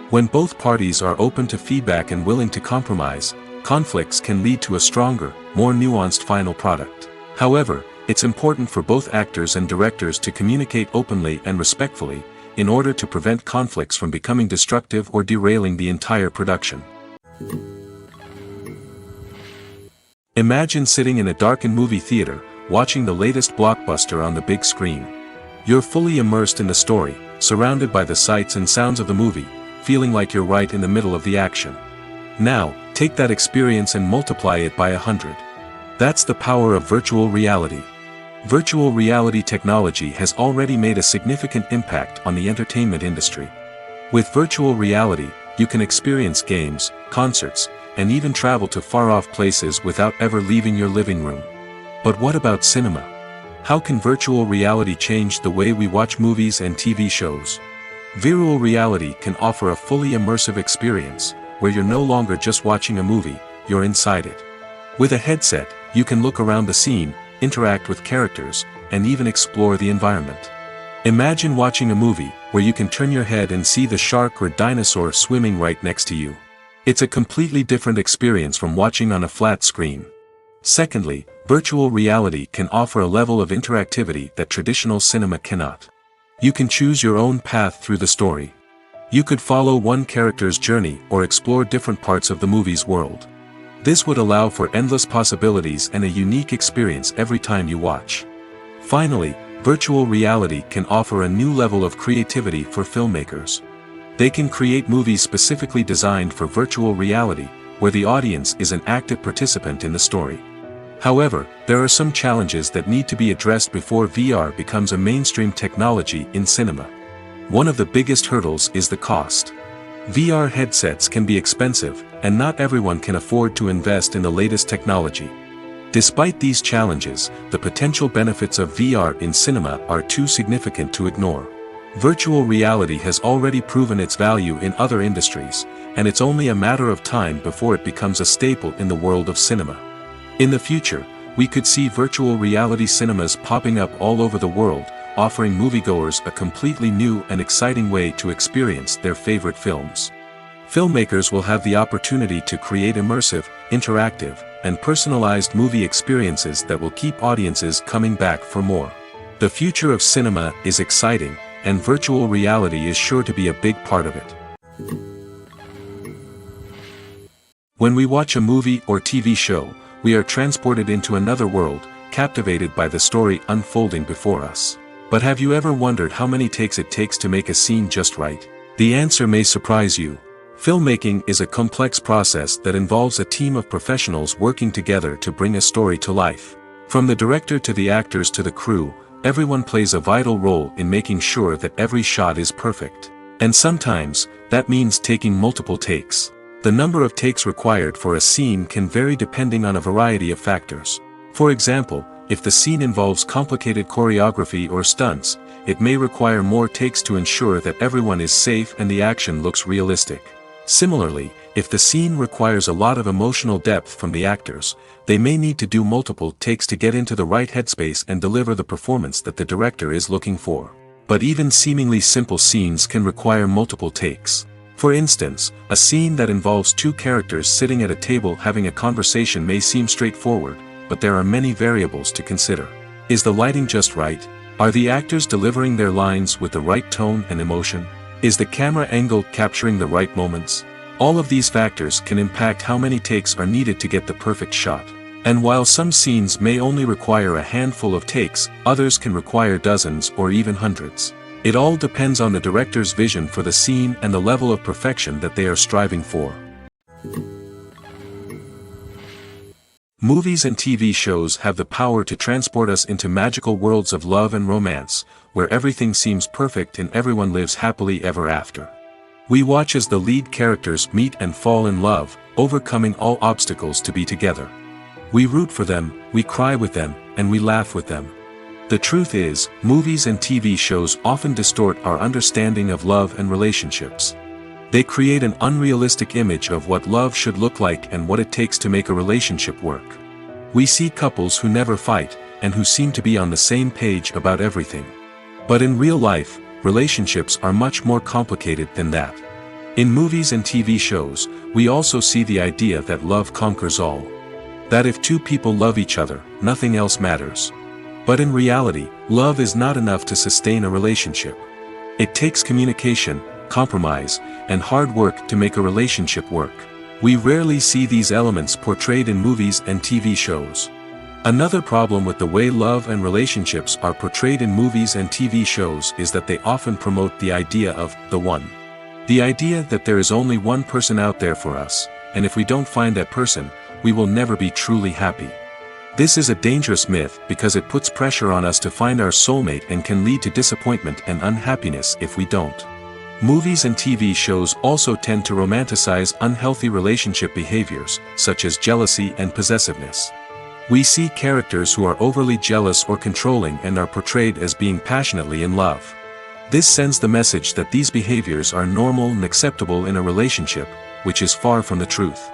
When both parties are open to feedback and willing to compromise, conflicts can lead to a stronger, more nuanced final product. However, it's important for both actors and directors to communicate openly and respectfully, in order to prevent conflicts from becoming destructive or derailing the entire production. Imagine sitting in a darkened movie theater, watching the latest blockbuster on the big screen. You're fully immersed in the story, surrounded by the sights and sounds of the movie, feeling like you're right in the middle of the action. Now, take that experience and multiply it by 100. That's the power of virtual reality. Virtual reality technology has already made a significant impact on the entertainment industry. With virtual reality, you can experience games, concerts, and even travel to far-off places without ever leaving your living room. But what about cinema? How can virtual reality change the way we watch movies and TV shows? Virtual reality can offer a fully immersive experience, where you're no longer just watching a movie, you're inside it. With a headset, you can look around the scene, interact with characters, and even explore the environment. Imagine watching a movie, where you can turn your head and see the shark or dinosaur swimming right next to you. It's a completely different experience from watching on a flat screen. Secondly, virtual reality can offer a level of interactivity that traditional cinema cannot. You can choose your own path through the story. You could follow one character's journey or explore different parts of the movie's world. This would allow for endless possibilities and a unique experience every time you watch. Finally, virtual reality can offer a new level of creativity for filmmakers. They can create movies specifically designed for virtual reality, where the audience is an active participant in the story. However, there are some challenges that need to be addressed before VR becomes a mainstream technology in cinema. One of the biggest hurdles is the cost. VR headsets can be expensive, and not everyone can afford to invest in the latest technology. Despite these challenges, the potential benefits of VR in cinema are too significant to ignore. Virtual reality has already proven its value in other industries, and it's only a matter of time before it becomes a staple in the world of cinema. In the future, we could see virtual reality cinemas popping up all over the world, offering moviegoers a completely new and exciting way to experience their favorite films. Filmmakers will have the opportunity to create immersive, interactive, and personalized movie experiences that will keep audiences coming back for more. The future of cinema is exciting, and virtual reality is sure to be a big part of it. When we watch a movie or TV show, we are transported into another world, captivated by the story unfolding before us. But have you ever wondered how many takes it takes to make a scene just right? The answer may surprise you. Filmmaking is a complex process that involves a team of professionals working together to bring a story to life. From the director to the actors to the crew, everyone plays a vital role in making sure that every shot is perfect. And sometimes, that means taking multiple takes. The number of takes required for a scene can vary depending on a variety of factors. For example, if the scene involves complicated choreography or stunts, it may require more takes to ensure that everyone is safe and the action looks realistic. Similarly, if the scene requires a lot of emotional depth from the actors, they may need to do multiple takes to get into the right headspace and deliver the performance that the director is looking for. But even seemingly simple scenes can require multiple takes. For instance, a scene that involves two characters sitting at a table having a conversation may seem straightforward, but there are many variables to consider. Is the lighting just right? Are the actors delivering their lines with the right tone and emotion? Is the camera angle capturing the right moments? All of these factors can impact how many takes are needed to get the perfect shot. And while some scenes may only require a handful of takes, others can require dozens or even hundreds. It all depends on the director's vision for the scene and the level of perfection that they are striving for. Movies and TV shows have the power to transport us into magical worlds of love and romance, where everything seems perfect and everyone lives happily ever after. We watch as the lead characters meet and fall in love, overcoming all obstacles to be together. We root for them, we cry with them, and we laugh with them. The truth is, movies and TV shows often distort our understanding of love and relationships. They create an unrealistic image of what love should look like and what it takes to make a relationship work. We see couples who never fight, and who seem to be on the same page about everything. But in real life, relationships are much more complicated than that. In movies and TV shows, we also see the idea that love conquers all. That if two people love each other, nothing else matters. But in reality, love is not enough to sustain a relationship. It takes communication, compromise, and hard work to make a relationship work. We rarely see these elements portrayed in movies and TV shows. Another problem with the way love and relationships are portrayed in movies and TV shows is that they often promote the idea of the one. The idea that there is only one person out there for us, and if we don't find that person, we will never be truly happy. This is a dangerous myth because it puts pressure on us to find our soulmate and can lead to disappointment and unhappiness if we don't. Movies and TV shows also tend to romanticize unhealthy relationship behaviors, such as jealousy and possessiveness. We see characters who are overly jealous or controlling and are portrayed as being passionately in love. This sends the message that these behaviors are normal and acceptable in a relationship, which is far from the truth.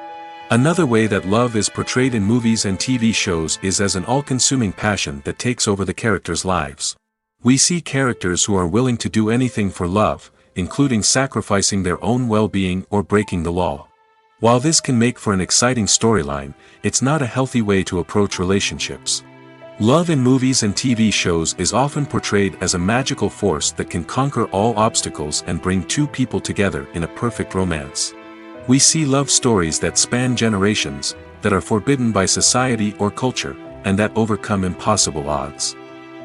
Another way that love is portrayed in movies and TV shows is as an all-consuming passion that takes over the characters' lives. We see characters who are willing to do anything for love, including sacrificing their own well-being or breaking the law. While this can make for an exciting storyline, it's not a healthy way to approach relationships. Love in movies and TV shows is often portrayed as a magical force that can conquer all obstacles and bring two people together in a perfect romance. We see love stories that span generations, that are forbidden by society or culture, and that overcome impossible odds.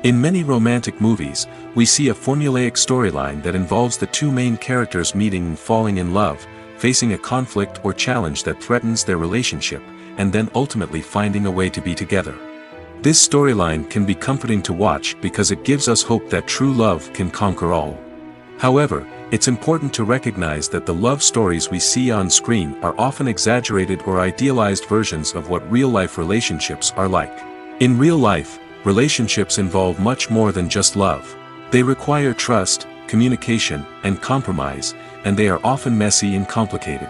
In many romantic movies, we see a formulaic storyline that involves the two main characters meeting and falling in love, facing a conflict or challenge that threatens their relationship, and then ultimately finding a way to be together. This storyline can be comforting to watch because it gives us hope that true love can conquer all. However, it's important to recognize that the love stories we see on screen are often exaggerated or idealized versions of what real-life relationships are like. In real life, relationships involve much more than just love. They require trust, communication, and compromise, and they are often messy and complicated.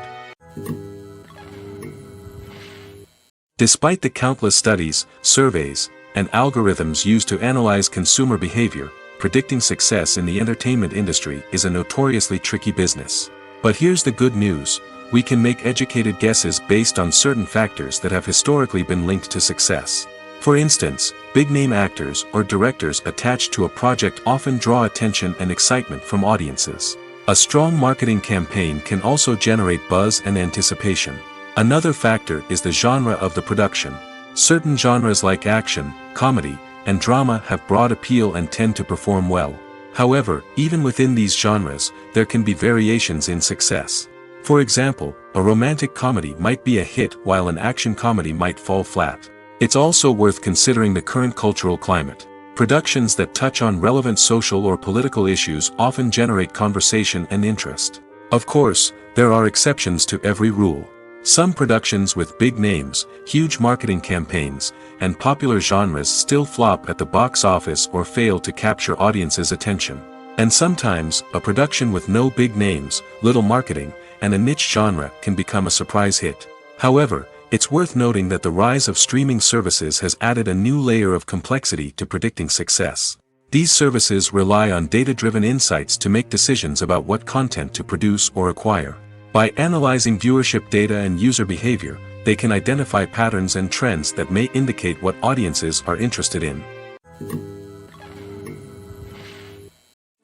Despite the countless studies, surveys, and algorithms used to analyze consumer behavior, predicting success in the entertainment industry is a notoriously tricky business. But here's the good news: we can make educated guesses based on certain factors that have historically been linked to success. For instance, big-name actors or directors attached to a project often draw attention and excitement from audiences. A strong marketing campaign can also generate buzz and anticipation. Another factor is the genre of the production. Certain genres like action, comedy, and drama have broad appeal and tend to perform well. However, even within these genres, there can be variations in success. For example, a romantic comedy might be a hit while an action comedy might fall flat. It's also worth considering the current cultural climate. Productions that touch on relevant social or political issues often generate conversation and interest. Of course, there are exceptions to every rule. Some productions with big names, huge marketing campaigns, and popular genres still flop at the box office or fail to capture audiences' attention. And sometimes, a production with no big names, little marketing, and a niche genre can become a surprise hit. However, it's worth noting that the rise of streaming services has added a new layer of complexity to predicting success. These services rely on data-driven insights to make decisions about what content to produce or acquire. By analyzing viewership data and user behavior, they can identify patterns and trends that may indicate what audiences are interested in.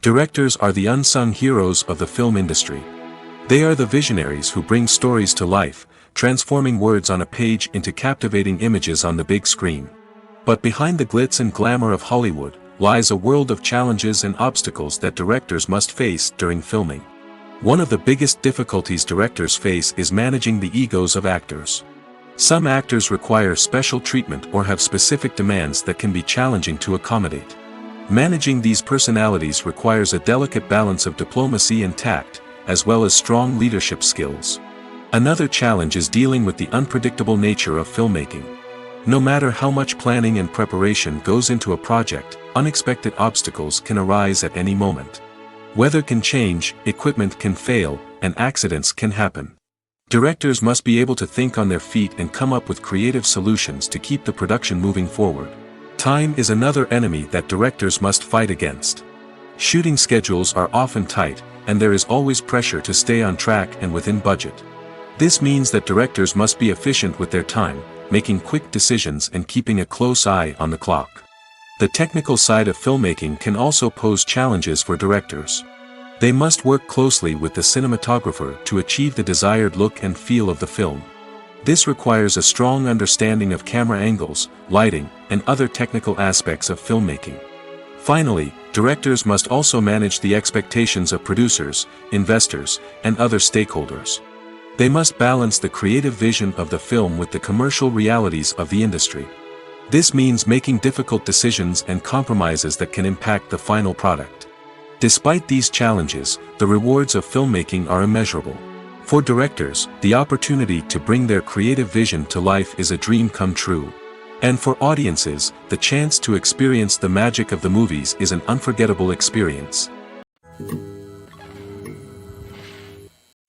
Directors are the unsung heroes of the film industry. They are the visionaries who bring stories to life, transforming words on a page into captivating images on the big screen. But behind the glitz and glamour of Hollywood lies a world of challenges and obstacles that directors must face during filming. One of the biggest difficulties directors face is managing the egos of actors. Some actors require special treatment or have specific demands that can be challenging to accommodate. Managing these personalities requires a delicate balance of diplomacy and tact, as well as strong leadership skills. Another challenge is dealing with the unpredictable nature of filmmaking. No matter how much planning and preparation goes into a project, unexpected obstacles can arise at any moment. Weather can change, equipment can fail, and accidents can happen. Directors must be able to think on their feet and come up with creative solutions to keep the production moving forward. Time is another enemy that directors must fight against. Shooting schedules are often tight, and there is always pressure to stay on track and within budget. This means that directors must be efficient with their time, making quick decisions and keeping a close eye on the clock. The technical side of filmmaking can also pose challenges for directors. They must work closely with the cinematographer to achieve the desired look and feel of the film. This requires a strong understanding of camera angles, lighting, and other technical aspects of filmmaking. Finally, directors must also manage the expectations of producers, investors, and other stakeholders. They must balance the creative vision of the film with the commercial realities of the industry. This means making difficult decisions and compromises that can impact the final product. Despite these challenges, the rewards of filmmaking are immeasurable. For directors, the opportunity to bring their creative vision to life is a dream come true. And for audiences, the chance to experience the magic of the movies is an unforgettable experience.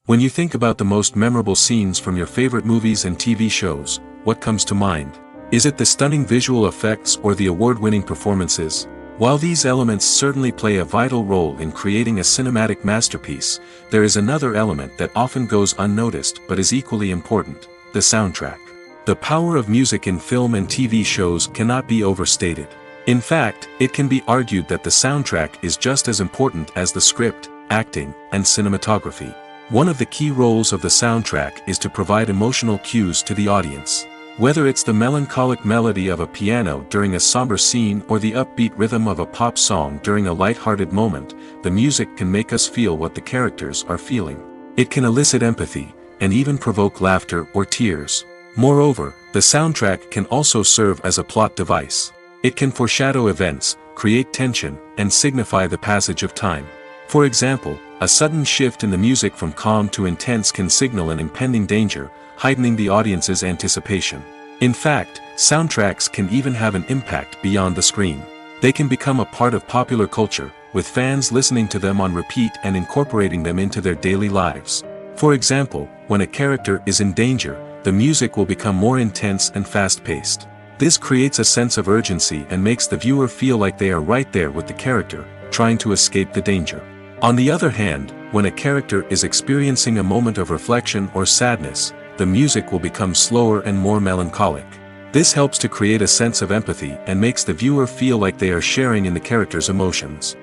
When you think about the most memorable scenes from your favorite movies and TV shows, what comes to mind? Is it the stunning visual effects or the award-winning performances? While these elements certainly play a vital role in creating a cinematic masterpiece, there is another element that often goes unnoticed but is equally important: the soundtrack. The power of music in film and TV shows cannot be overstated. In fact, it can be argued that the soundtrack is just as important as the script, acting, and cinematography. One of the key roles of the soundtrack is to provide emotional cues to the audience. Whether it's the melancholic melody of a piano during a somber scene or the upbeat rhythm of a pop song during a light-hearted moment, the music can make us feel what the characters are feeling. It can elicit empathy, and even provoke laughter or tears. Moreover, the soundtrack can also serve as a plot device. It can foreshadow events, create tension, and signify the passage of time. For example, a sudden shift in the music from calm to intense can signal an impending danger, heightening the audience's anticipation. In fact, soundtracks can even have an impact beyond the screen. They can become a part of popular culture, with fans listening to them on repeat and incorporating them into their daily lives. For example, when a character is in danger, the music will become more intense and fast-paced. This creates a sense of urgency and makes the viewer feel like they are right there with the character, trying to escape the danger. On the other hand, when a character is experiencing a moment of reflection or sadness, the music will become slower and more melancholic. This helps to create a sense of empathy and makes the viewer feel like they are sharing in the character's emotions.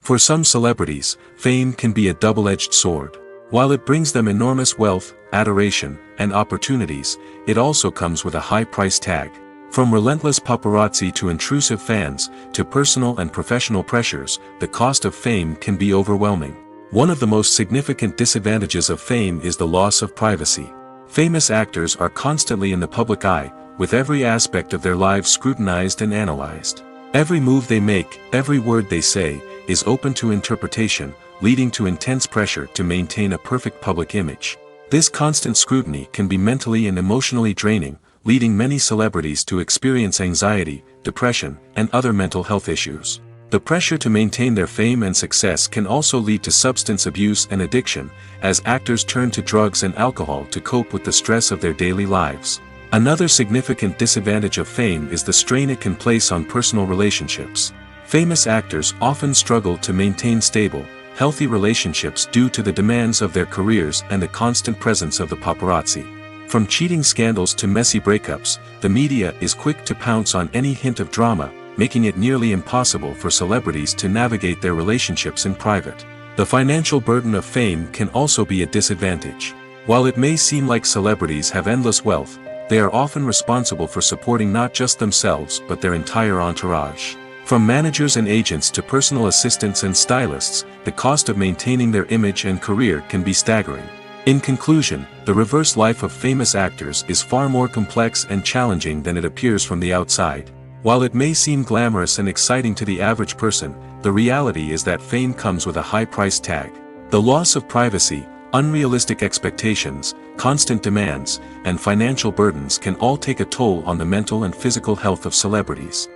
For some celebrities, fame can be a double-edged sword. While it brings them enormous wealth, adoration, and opportunities, it also comes with a high price tag. From relentless paparazzi to intrusive fans, to personal and professional pressures, the cost of fame can be overwhelming. One of the most significant disadvantages of fame is the loss of privacy. Famous actors are constantly in the public eye, with every aspect of their lives scrutinized and analyzed. Every move they make, every word they say, is open to interpretation, leading to intense pressure to maintain a perfect public image. This constant scrutiny can be mentally and emotionally draining, leading many celebrities to experience anxiety, depression, and other mental health issues. The pressure to maintain their fame and success can also lead to substance abuse and addiction, as actors turn to drugs and alcohol to cope with the stress of their daily lives. Another significant disadvantage of fame is the strain it can place on personal relationships. Famous actors often struggle to maintain stable, healthy relationships due to the demands of their careers and the constant presence of the paparazzi. From cheating scandals to messy breakups, the media is quick to pounce on any hint of drama, making it nearly impossible for celebrities to navigate their relationships in private. The financial burden of fame can also be a disadvantage. While it may seem like celebrities have endless wealth, they are often responsible for supporting not just themselves but their entire entourage. From managers and agents to personal assistants and stylists, the cost of maintaining their image and career can be staggering. In conclusion, the reverse life of famous actors is far more complex and challenging than it appears from the outside. While it may seem glamorous and exciting to the average person, the reality is that fame comes with a high price tag. The loss of privacy, unrealistic expectations, constant demands, and financial burdens can all take a toll on the mental and physical health of celebrities.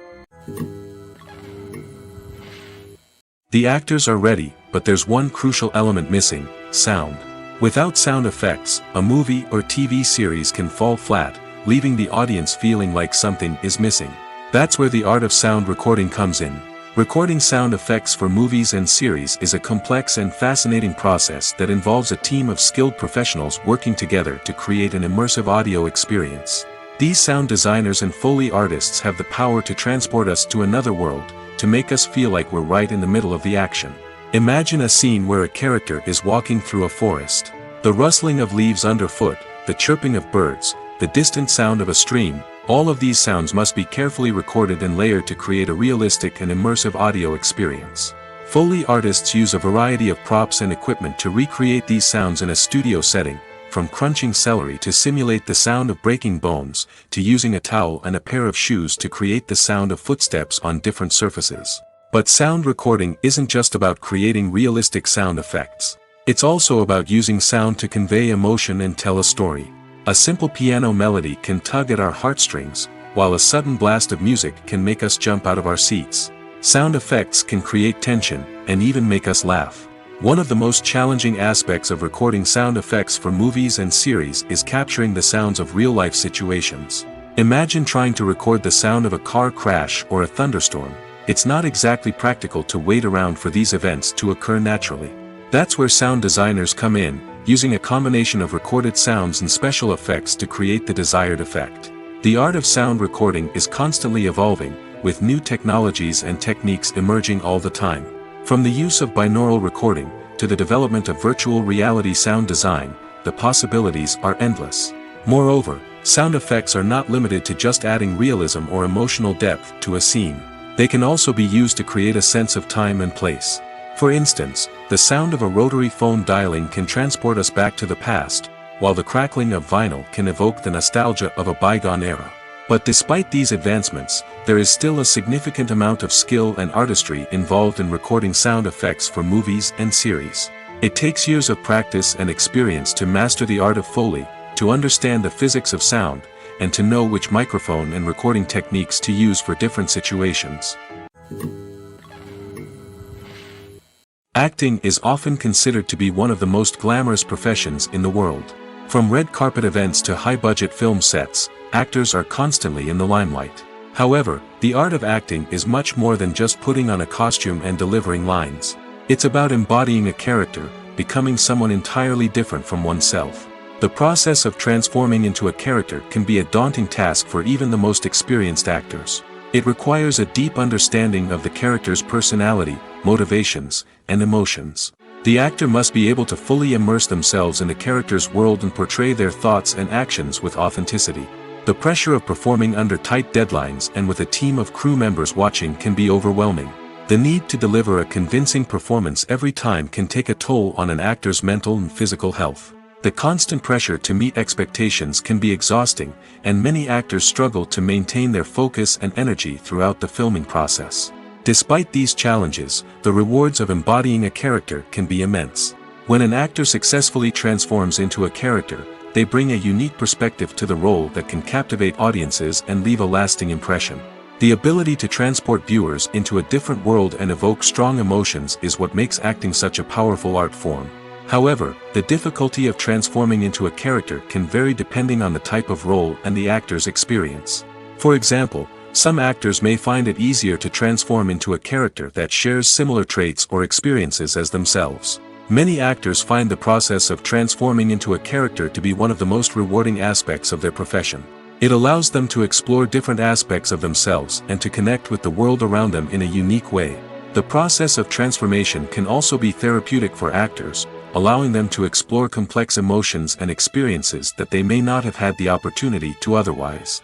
The actors are ready, but there's one crucial element missing: sound. Without sound effects, a movie or TV series can fall flat, leaving the audience feeling like something is missing. That's where the art of sound recording comes in. Recording sound effects for movies and series is a complex and fascinating process that involves a team of skilled professionals working together to create an immersive audio experience. These sound designers and Foley artists have the power to transport us to another world, to make us feel like we're right in the middle of the action. Imagine a scene where a character is walking through a forest. The rustling of leaves underfoot, the chirping of birds, the distant sound of a stream, all of these sounds must be carefully recorded and layered to create a realistic and immersive audio experience. Foley artists use a variety of props and equipment to recreate these sounds in a studio setting, from crunching celery to simulate the sound of breaking bones, to using a towel and a pair of shoes to create the sound of footsteps on different surfaces. But sound recording isn't just about creating realistic sound effects. It's also about using sound to convey emotion and tell a story. A simple piano melody can tug at our heartstrings, while a sudden blast of music can make us jump out of our seats. Sound effects can create tension, and even make us laugh. One of the most challenging aspects of recording sound effects for movies and series is capturing the sounds of real-life situations. Imagine trying to record the sound of a car crash or a thunderstorm. It's not exactly practical to wait around for these events to occur naturally. That's where sound designers come in, using a combination of recorded sounds and special effects to create the desired effect. The art of sound recording is constantly evolving, with new technologies and techniques emerging all the time. From the use of binaural recording, to the development of virtual reality sound design, the possibilities are endless. Moreover, sound effects are not limited to just adding realism or emotional depth to a scene. They can also be used to create a sense of time and place. For instance, the sound of a rotary phone dialing can transport us back to the past, while the crackling of vinyl can evoke the nostalgia of a bygone era. But despite these advancements, there is still a significant amount of skill and artistry involved in recording sound effects for movies and series. It takes years of practice and experience to master the art of Foley, to understand the physics of sound, and to know which microphone and recording techniques to use for different situations. Acting is often considered to be one of the most glamorous professions in the world. From red carpet events to high-budget film sets, actors are constantly in the limelight. However, the art of acting is much more than just putting on a costume and delivering lines. It's about embodying a character, becoming someone entirely different from oneself. The process of transforming into a character can be a daunting task for even the most experienced actors. It requires a deep understanding of the character's personality, motivations, and emotions. The actor must be able to fully immerse themselves in the character's world and portray their thoughts and actions with authenticity. The pressure of performing under tight deadlines and with a team of crew members watching can be overwhelming. The need to deliver a convincing performance every time can take a toll on an actor's mental and physical health. The constant pressure to meet expectations can be exhausting, and many actors struggle to maintain their focus and energy throughout the filming process. Despite these challenges, the rewards of embodying a character can be immense. When an actor successfully transforms into a character, they bring a unique perspective to the role that can captivate audiences and leave a lasting impression. The ability to transport viewers into a different world and evoke strong emotions is what makes acting such a powerful art form. However, the difficulty of transforming into a character can vary depending on the type of role and the actor's experience. For example, some actors may find it easier to transform into a character that shares similar traits or experiences as themselves. Many actors find the process of transforming into a character to be one of the most rewarding aspects of their profession. It allows them to explore different aspects of themselves and to connect with the world around them in a unique way. The process of transformation can also be therapeutic for actors, allowing them to explore complex emotions and experiences that they may not have had the opportunity to otherwise.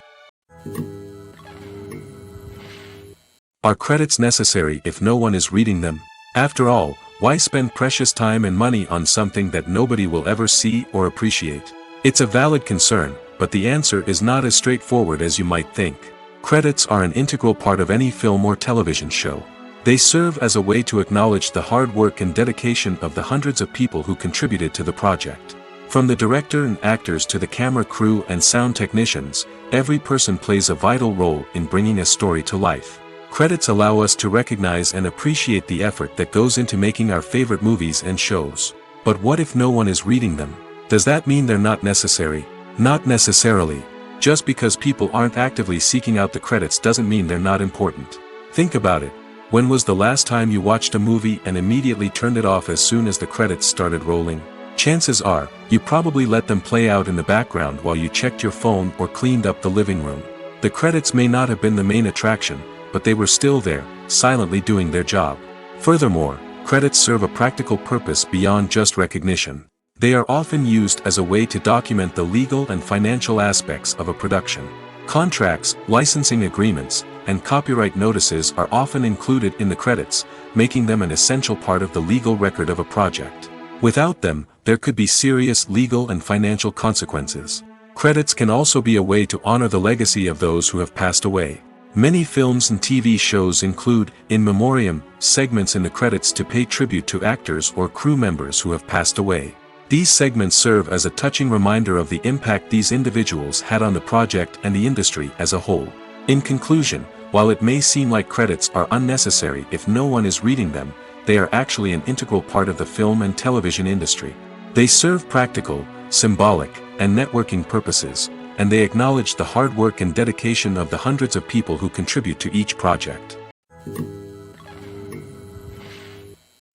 Are credits necessary if no one is reading them? After all, why spend precious time and money on something that nobody will ever see or appreciate? It's a valid concern, but the answer is not as straightforward as you might think. Credits are an integral part of any film or television show. They serve as a way to acknowledge the hard work and dedication of the hundreds of people who contributed to the project. From the director and actors to the camera crew and sound technicians, every person plays a vital role in bringing a story to life. Credits allow us to recognize and appreciate the effort that goes into making our favorite movies and shows. But what if no one is reading them? Does that mean they're not necessary? Not necessarily. Just because people aren't actively seeking out the credits doesn't mean they're not important. Think about it. When was the last time you watched a movie and immediately turned it off as soon as the credits started rolling? Chances are, you probably let them play out in the background while you checked your phone or cleaned up the living room. The credits may not have been the main attraction, but they were still there, silently doing their job. Furthermore, credits serve a practical purpose beyond just recognition. They are often used as a way to document the legal and financial aspects of a production. Contracts, licensing agreements, and copyright notices are often included in the credits, making them an essential part of the legal record of a project. Without them, there could be serious legal and financial consequences. Credits can also be a way to honor the legacy of those who have passed away. Many films and TV shows include, in memoriam, segments in the credits to pay tribute to actors or crew members who have passed away. These segments serve as a touching reminder of the impact these individuals had on the project and the industry as a whole. In conclusion, while it may seem like credits are unnecessary if no one is reading them, they are actually an integral part of the film and television industry. They serve practical, symbolic, and networking purposes, and they acknowledge the hard work and dedication of the hundreds of people who contribute to each project.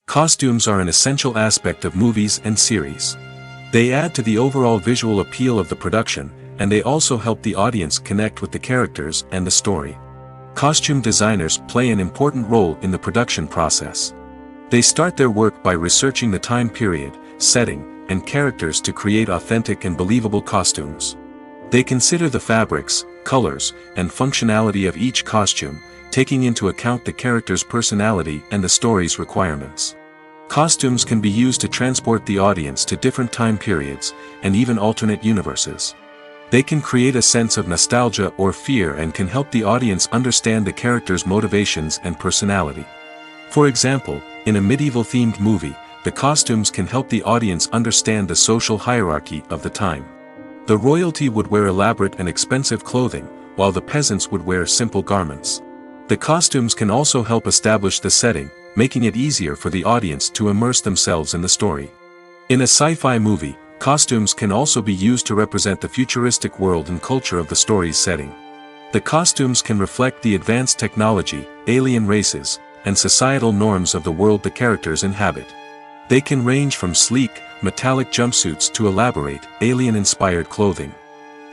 Costumes are an essential aspect of movies and series. They add to the overall visual appeal of the production, and they also help the audience connect with the characters and the story. Costume designers play an important role in the production process. They start their work by researching the time period, setting, and characters to create authentic and believable costumes. They consider the fabrics, colors, and functionality of each costume, taking into account the character's personality and the story's requirements. Costumes can be used to transport the audience to different time periods, and even alternate universes. They can create a sense of nostalgia or fear and can help the audience understand the character's motivations and personality. For example, in a medieval-themed movie, the costumes can help the audience understand the social hierarchy of the time. The royalty would wear elaborate and expensive clothing, while the peasants would wear simple garments. The costumes can also help establish the setting, making it easier for the audience to immerse themselves in the story. In a sci-fi movie, costumes can also be used to represent the futuristic world and culture of the story's setting. The costumes can reflect the advanced technology, alien races, and societal norms of the world the characters inhabit. They can range from sleek, metallic jumpsuits to elaborate, alien-inspired clothing.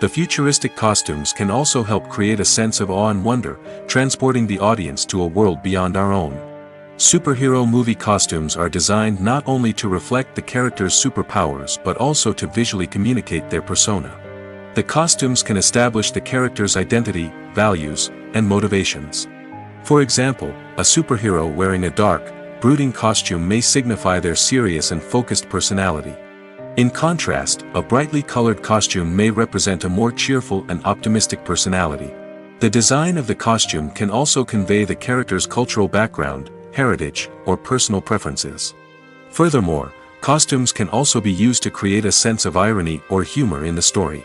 The futuristic costumes can also help create a sense of awe and wonder, transporting the audience to a world beyond our own. Superhero movie costumes are designed not only to reflect the character's superpowers but also to visually communicate their persona. The costumes can establish the character's identity, values, and motivations. For example, a superhero wearing a dark, brooding costume may signify their serious and focused personality. In contrast, a brightly colored costume may represent a more cheerful and optimistic personality. The design of the costume can also convey the character's cultural background, heritage, or personal preferences. Furthermore, costumes can also be used to create a sense of irony or humor in the story.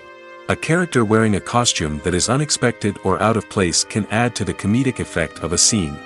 A character wearing a costume that is unexpected or out of place can add to the comedic effect of a scene.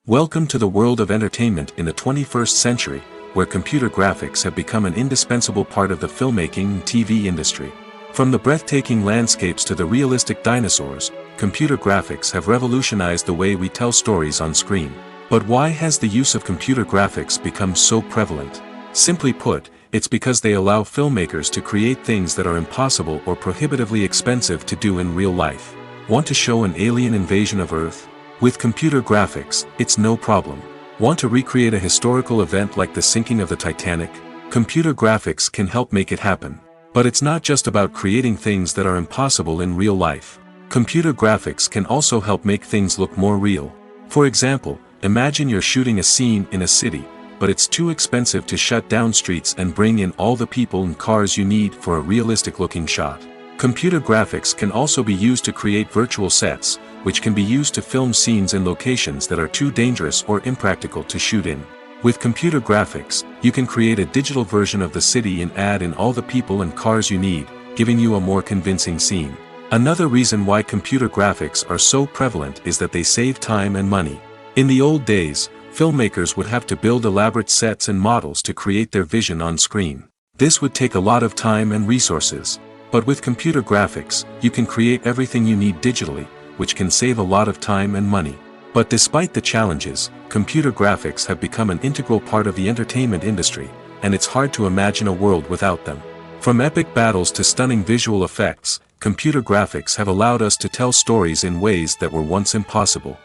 Welcome to the world of entertainment in the 21st century, where computer graphics have become an indispensable part of the filmmaking and TV industry. From the breathtaking landscapes to the realistic dinosaurs, computer graphics have revolutionized the way we tell stories on screen. But why has the use of computer graphics become so prevalent? Simply put, it's because they allow filmmakers to create things that are impossible or prohibitively expensive to do in real life. Want to show an alien invasion of Earth? With computer graphics, it's no problem. Want to recreate a historical event like the sinking of the Titanic? Computer graphics can help make it happen. But it's not just about creating things that are impossible in real life. Computer graphics can also help make things look more real. For example, imagine you're shooting a scene in a city, but it's too expensive to shut down streets and bring in all the people and cars you need for a realistic-looking shot. Computer graphics can also be used to create virtual sets, which can be used to film scenes in locations that are too dangerous or impractical to shoot in. With computer graphics, you can create a digital version of the city and add in all the people and cars you need, giving you a more convincing scene. Another reason why computer graphics are so prevalent is that they save time and money. In the old days, filmmakers would have to build elaborate sets and models to create their vision on screen. This would take a lot of time and resources. But with computer graphics, you can create everything you need digitally, which can save a lot of time and money. But despite the challenges, computer graphics have become an integral part of the entertainment industry, and it's hard to imagine a world without them. From epic battles to stunning visual effects, computer graphics have allowed us to tell stories in ways that were once impossible.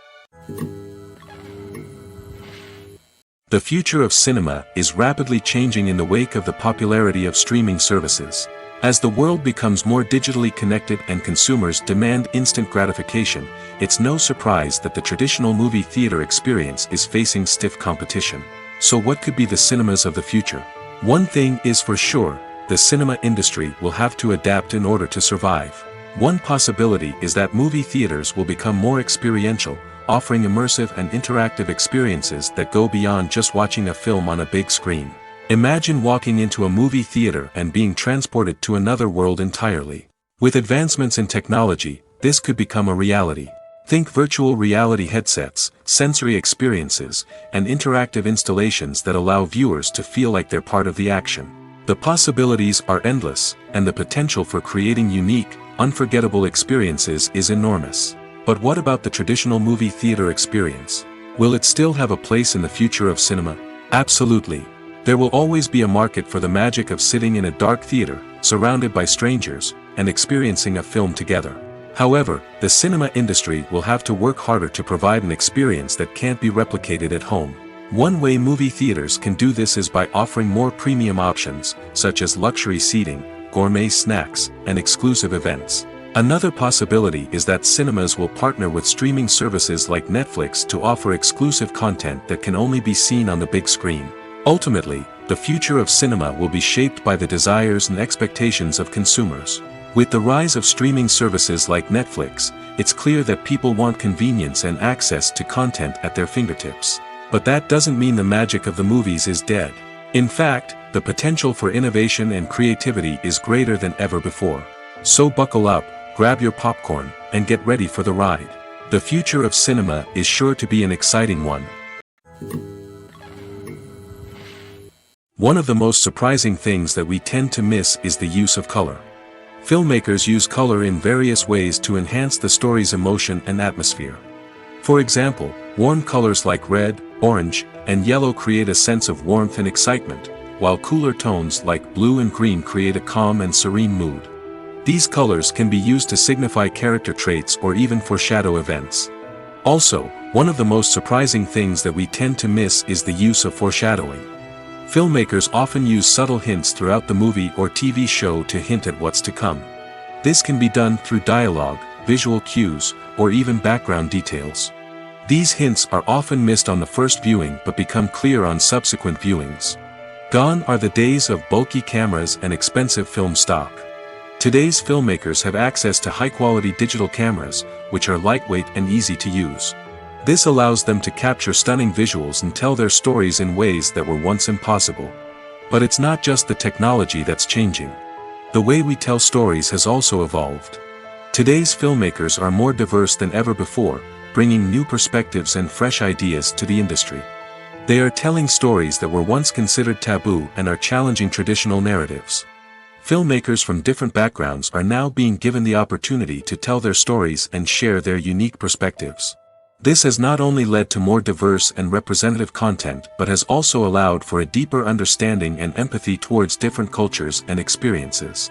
The future of cinema is rapidly changing in the wake of the popularity of streaming services. As the world becomes more digitally connected and consumers demand instant gratification, it's no surprise that the traditional movie theater experience is facing stiff competition. So what could be the cinemas of the future? One thing is for sure, the cinema industry will have to adapt in order to survive. One possibility is that movie theaters will become more experiential, offering immersive and interactive experiences that go beyond just watching a film on a big screen. Imagine walking into a movie theater and being transported to another world entirely. With advancements in technology, this could become a reality. Think virtual reality headsets, sensory experiences, and interactive installations that allow viewers to feel like they're part of the action. The possibilities are endless, and the potential for creating unique, unforgettable experiences is enormous. But what about the traditional movie theater experience? Will it still have a place in the future of cinema? Absolutely. There will always be a market for the magic of sitting in a dark theater, surrounded by strangers, and experiencing a film together. However, the cinema industry will have to work harder to provide an experience that can't be replicated at home. One way movie theaters can do this is by offering more premium options, such as luxury seating, gourmet snacks, and exclusive events. Another possibility is that cinemas will partner with streaming services like Netflix to offer exclusive content that can only be seen on the big screen. Ultimately, the future of cinema will be shaped by the desires and expectations of consumers. With the rise of streaming services like Netflix, it's clear that people want convenience and access to content at their fingertips. But that doesn't mean the magic of the movies is dead. In fact, the potential for innovation and creativity is greater than ever before. So buckle up, grab your popcorn, and get ready for the ride. The future of cinema is sure to be an exciting one. One of the most surprising things that we tend to miss is the use of color. Filmmakers use color in various ways to enhance the story's emotion and atmosphere. For example, warm colors like red, orange, and yellow create a sense of warmth and excitement, while cooler tones like blue and green create a calm and serene mood. These colors can be used to signify character traits or even foreshadow events. Also, one of the most surprising things that we tend to miss is the use of foreshadowing. Filmmakers often use subtle hints throughout the movie or TV show to hint at what's to come. This can be done through dialogue, visual cues, or even background details. These hints are often missed on the first viewing but become clear on subsequent viewings. Gone are the days of bulky cameras and expensive film stock. Today's filmmakers have access to high-quality digital cameras, which are lightweight and easy to use. This allows them to capture stunning visuals and tell their stories in ways that were once impossible. But it's not just the technology that's changing. The way we tell stories has also evolved. Today's filmmakers are more diverse than ever before, bringing new perspectives and fresh ideas to the industry. They are telling stories that were once considered taboo and are challenging traditional narratives. Filmmakers from different backgrounds are now being given the opportunity to tell their stories and share their unique perspectives. This has not only led to more diverse and representative content but has also allowed for a deeper understanding and empathy towards different cultures and experiences.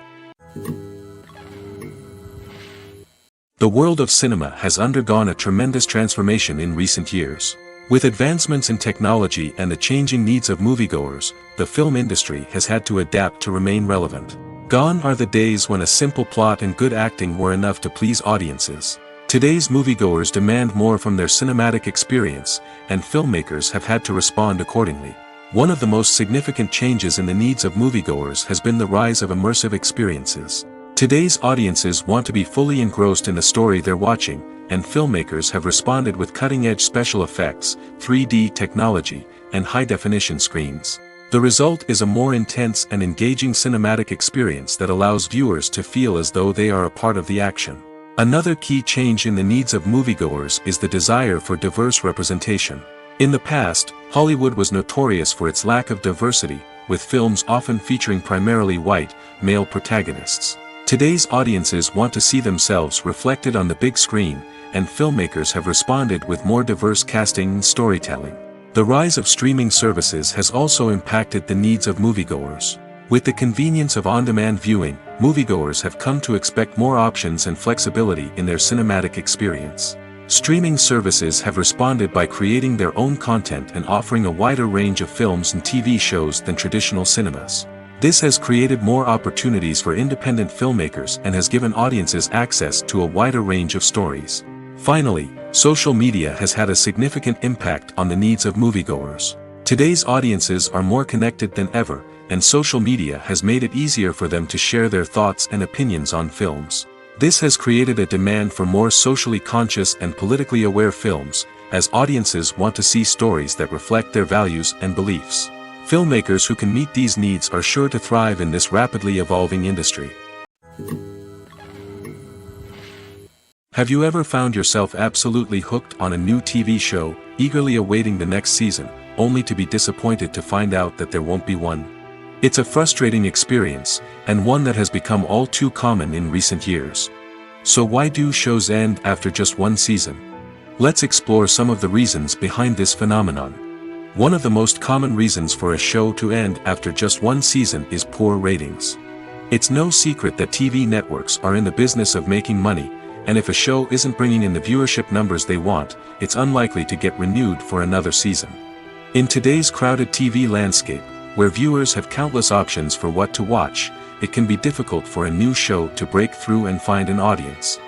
The world of cinema has undergone a tremendous transformation in recent years. With advancements in technology and the changing needs of moviegoers, the film industry has had to adapt to remain relevant. Gone are the days when a simple plot and good acting were enough to please audiences. Today's moviegoers demand more from their cinematic experience, and filmmakers have had to respond accordingly. One of the most significant changes in the needs of moviegoers has been the rise of immersive experiences. Today's audiences want to be fully engrossed in the story they're watching, and filmmakers have responded with cutting-edge special effects, 3D technology, and high-definition screens. The result is a more intense and engaging cinematic experience that allows viewers to feel as though they are a part of the action. Another key change in the needs of moviegoers is the desire for diverse representation. In the past, Hollywood was notorious for its lack of diversity, with films often featuring primarily white, male protagonists. Today's audiences want to see themselves reflected on the big screen, and filmmakers have responded with more diverse casting and storytelling. The rise of streaming services has also impacted the needs of moviegoers. With the convenience of on-demand viewing, moviegoers have come to expect more options and flexibility in their cinematic experience. Streaming services have responded by creating their own content and offering a wider range of films and TV shows than traditional cinemas. This has created more opportunities for independent filmmakers and has given audiences access to a wider range of stories. Finally, social media has had a significant impact on the needs of moviegoers. Today's audiences are more connected than ever, and social media has made it easier for them to share their thoughts and opinions on films. This has created a demand for more socially conscious and politically aware films, as audiences want to see stories that reflect their values and beliefs. Filmmakers who can meet these needs are sure to thrive in this rapidly evolving industry. Have you ever found yourself absolutely hooked on a new TV show, eagerly awaiting the next season, only to be disappointed to find out that there won't be one? It's a frustrating experience, and one that has become all too common in recent years. So why do shows end after just one season? Let's explore some of the reasons behind this phenomenon. One of the most common reasons for a show to end after just one season is poor ratings. It's no secret that TV networks are in the business of making money, and if a show isn't bringing in the viewership numbers they want, it's unlikely to get renewed for another season. In today's crowded TV landscape, where viewers have countless options for what to watch, it can be difficult for a new show to break through and find an audience.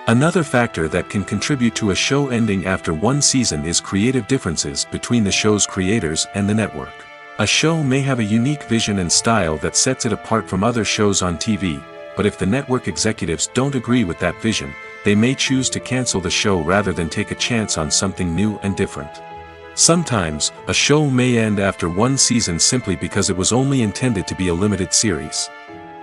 Another factor that can contribute to a show ending after one season is creative differences between the show's creators and the network. A show may have a unique vision and style that sets it apart from other shows on TV, but if the network executives don't agree with that vision, they may choose to cancel the show rather than take a chance on something new and different. Sometimes, a show may end after one season simply because it was only intended to be a limited series.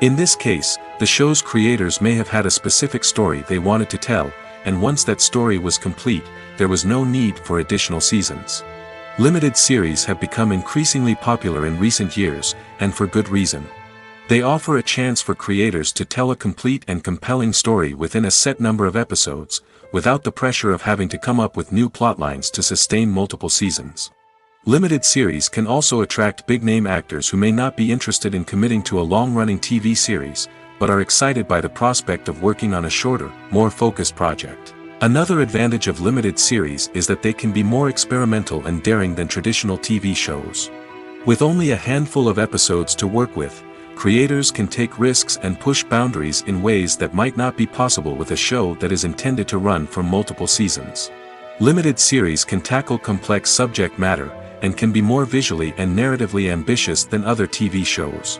In this case, the show's creators may have had a specific story they wanted to tell, and once that story was complete, there was no need for additional seasons. Limited series have become increasingly popular in recent years, and for good reason. They offer a chance for creators to tell a complete and compelling story within a set number of episodes, without the pressure of having to come up with new plotlines to sustain multiple seasons. Limited series can also attract big-name actors who may not be interested in committing to a long-running TV series, but are excited by the prospect of working on a shorter, more focused project. Another advantage of limited series is that they can be more experimental and daring than traditional TV shows. With only a handful of episodes to work with, creators can take risks and push boundaries in ways that might not be possible with a show that is intended to run for multiple seasons. Limited series can tackle complex subject matter, and can be more visually and narratively ambitious than other TV shows.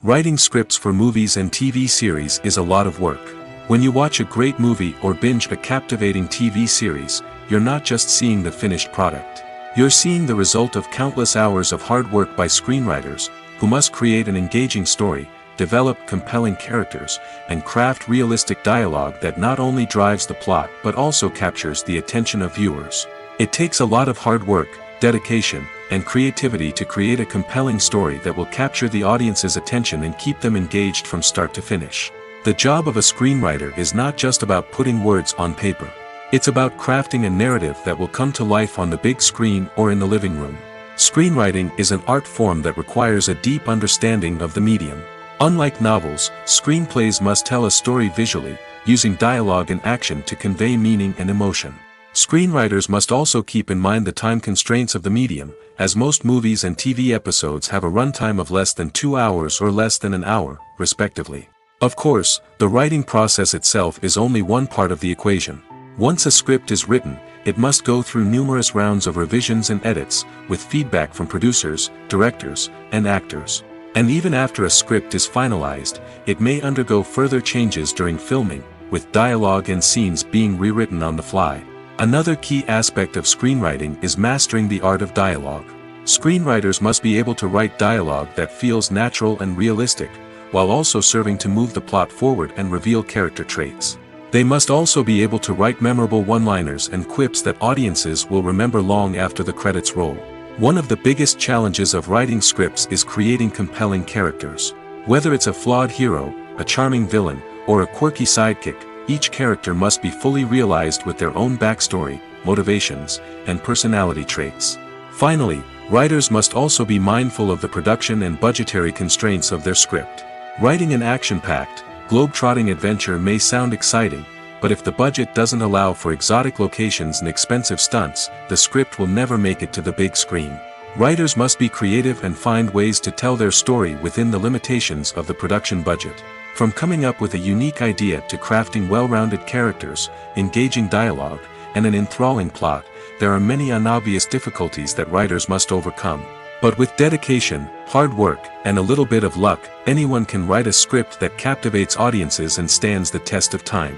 Writing scripts for movies and TV series is a lot of work. When you watch a great movie or binge a captivating TV series, you're not just seeing the finished product. You're seeing the result of countless hours of hard work by screenwriters, who must create an engaging story, develop compelling characters, and craft realistic dialogue that not only drives the plot but also captures the attention of viewers. It takes a lot of hard work, dedication, and creativity to create a compelling story that will capture the audience's attention and keep them engaged from start to finish. The job of a screenwriter is not just about putting words on paper. It's about crafting a narrative that will come to life on the big screen or in the living room. Screenwriting is an art form that requires a deep understanding of the medium. Unlike novels, screenplays must tell a story visually, using dialogue and action to convey meaning and emotion. Screenwriters must also keep in mind the time constraints of the medium, as most movies and TV episodes have a runtime of less than 2 hours or less than an hour, respectively. Of course, the writing process itself is only one part of the equation. Once a script is written, it must go through numerous rounds of revisions and edits, with feedback from producers, directors, and actors. And even after a script is finalized, it may undergo further changes during filming, with dialogue and scenes being rewritten on the fly. Another key aspect of screenwriting is mastering the art of dialogue. Screenwriters must be able to write dialogue that feels natural and realistic, while also serving to move the plot forward and reveal character traits. They must also be able to write memorable one-liners and quips that audiences will remember long after the credits roll. One of the biggest challenges of writing scripts is creating compelling characters. Whether it's a flawed hero, a charming villain, or a quirky sidekick, each character must be fully realized with their own backstory, motivations, and personality traits. Finally, writers must also be mindful of the production and budgetary constraints of their script. Writing an action-packed, globe-trotting adventure may sound exciting, but if the budget doesn't allow for exotic locations and expensive stunts, the script will never make it to the big screen. Writers must be creative and find ways to tell their story within the limitations of the production budget. From coming up with a unique idea to crafting well-rounded characters, engaging dialogue, and an enthralling plot, there are many unobvious difficulties that writers must overcome. But with dedication, hard work, and a little bit of luck, anyone can write a script that captivates audiences and stands the test of time.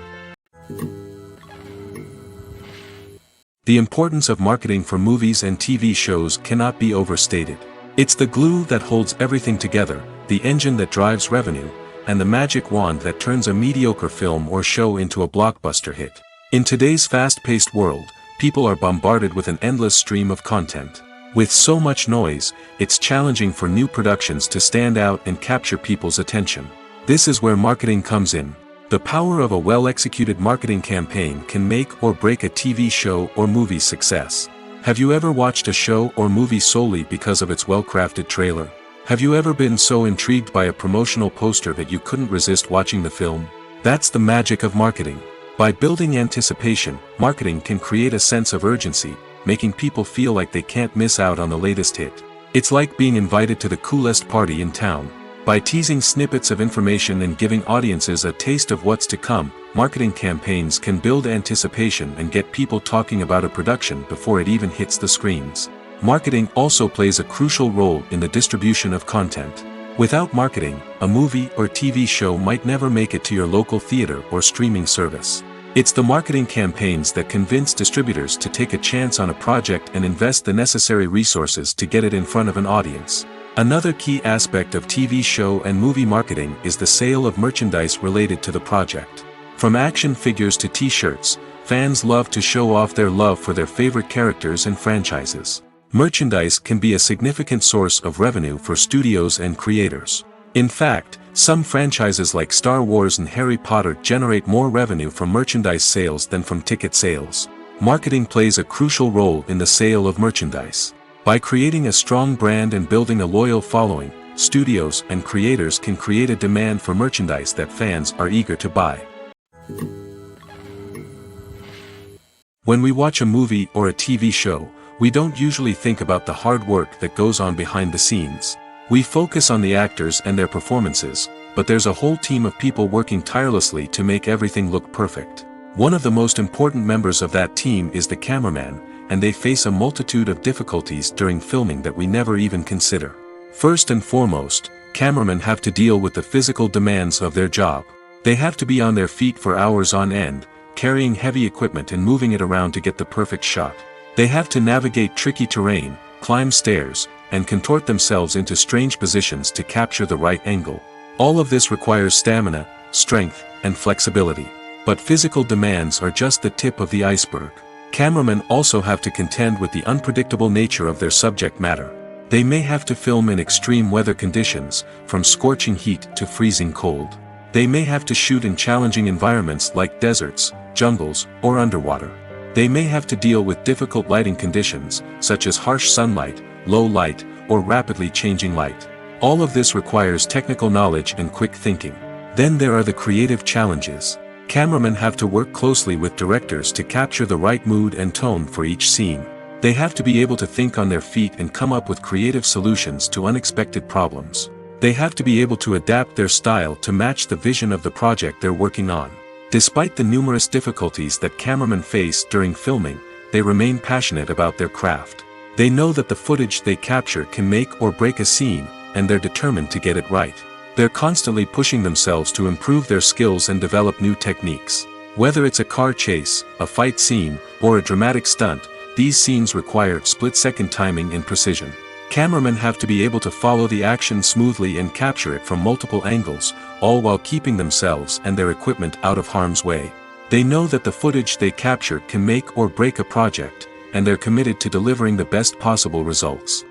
The importance of marketing for movies and TV shows cannot be overstated. It's the glue that holds everything together, the engine that drives revenue, and the magic wand that turns a mediocre film or show into a blockbuster hit. In today's fast-paced world, people are bombarded with an endless stream of content. With so much noise, it's challenging for new productions to stand out and capture people's attention. This is where marketing comes in. The power of a well-executed marketing campaign can make or break a TV show or movie's success. Have you ever watched a show or movie solely because of its well-crafted trailer? Have you ever been so intrigued by a promotional poster that you couldn't resist watching the film? That's the magic of marketing. By building anticipation, marketing can create a sense of urgency, making people feel like they can't miss out on the latest hit. It's like being invited to the coolest party in town. By teasing snippets of information and giving audiences a taste of what's to come, marketing campaigns can build anticipation and get people talking about a production before it even hits the screens. Marketing also plays a crucial role in the distribution of content. Without marketing, a movie or TV show might never make it to your local theater or streaming service. It's the marketing campaigns that convince distributors to take a chance on a project and invest the necessary resources to get it in front of an audience. Another key aspect of TV show and movie marketing is the sale of merchandise related to the project. From action figures to t-shirts, fans love to show off their love for their favorite characters and franchises. Merchandise can be a significant source of revenue for studios and creators. In fact, some franchises like Star Wars and Harry Potter generate more revenue from merchandise sales than from ticket sales. Marketing plays a crucial role in the sale of merchandise. By creating a strong brand and building a loyal following, studios and creators can create a demand for merchandise that fans are eager to buy. When we watch a movie or a TV show, we don't usually think about the hard work that goes on behind the scenes. We focus on the actors and their performances, but there's a whole team of people working tirelessly to make everything look perfect. One of the most important members of that team is the cameraman, and they face a multitude of difficulties during filming that we never even consider. First and foremost, cameramen have to deal with the physical demands of their job. They have to be on their feet for hours on end, carrying heavy equipment and moving it around to get the perfect shot. They have to navigate tricky terrain, climb stairs, and contort themselves into strange positions to capture the right angle. All of this requires stamina, strength, and flexibility. But physical demands are just the tip of the iceberg. Cameramen also have to contend with the unpredictable nature of their subject matter. They may have to film in extreme weather conditions, from scorching heat to freezing cold. They may have to shoot in challenging environments like deserts, jungles, or underwater. They may have to deal with difficult lighting conditions, such as harsh sunlight, low light, or rapidly changing light. All of this requires technical knowledge and quick thinking. Then there are the creative challenges. Cameramen have to work closely with directors to capture the right mood and tone for each scene. They have to be able to think on their feet and come up with creative solutions to unexpected problems. They have to be able to adapt their style to match the vision of the project they're working on. Despite the numerous difficulties that cameramen face during filming, they remain passionate about their craft. They know that the footage they capture can make or break a scene, and they're determined to get it right. They're constantly pushing themselves to improve their skills and develop new techniques. Whether it's a car chase, a fight scene, or a dramatic stunt, these scenes require split-second timing and precision. Cameramen have to be able to follow the action smoothly and capture it from multiple angles, all while keeping themselves and their equipment out of harm's way. They know that the footage they capture can make or break a project, and they're committed to delivering the best possible results.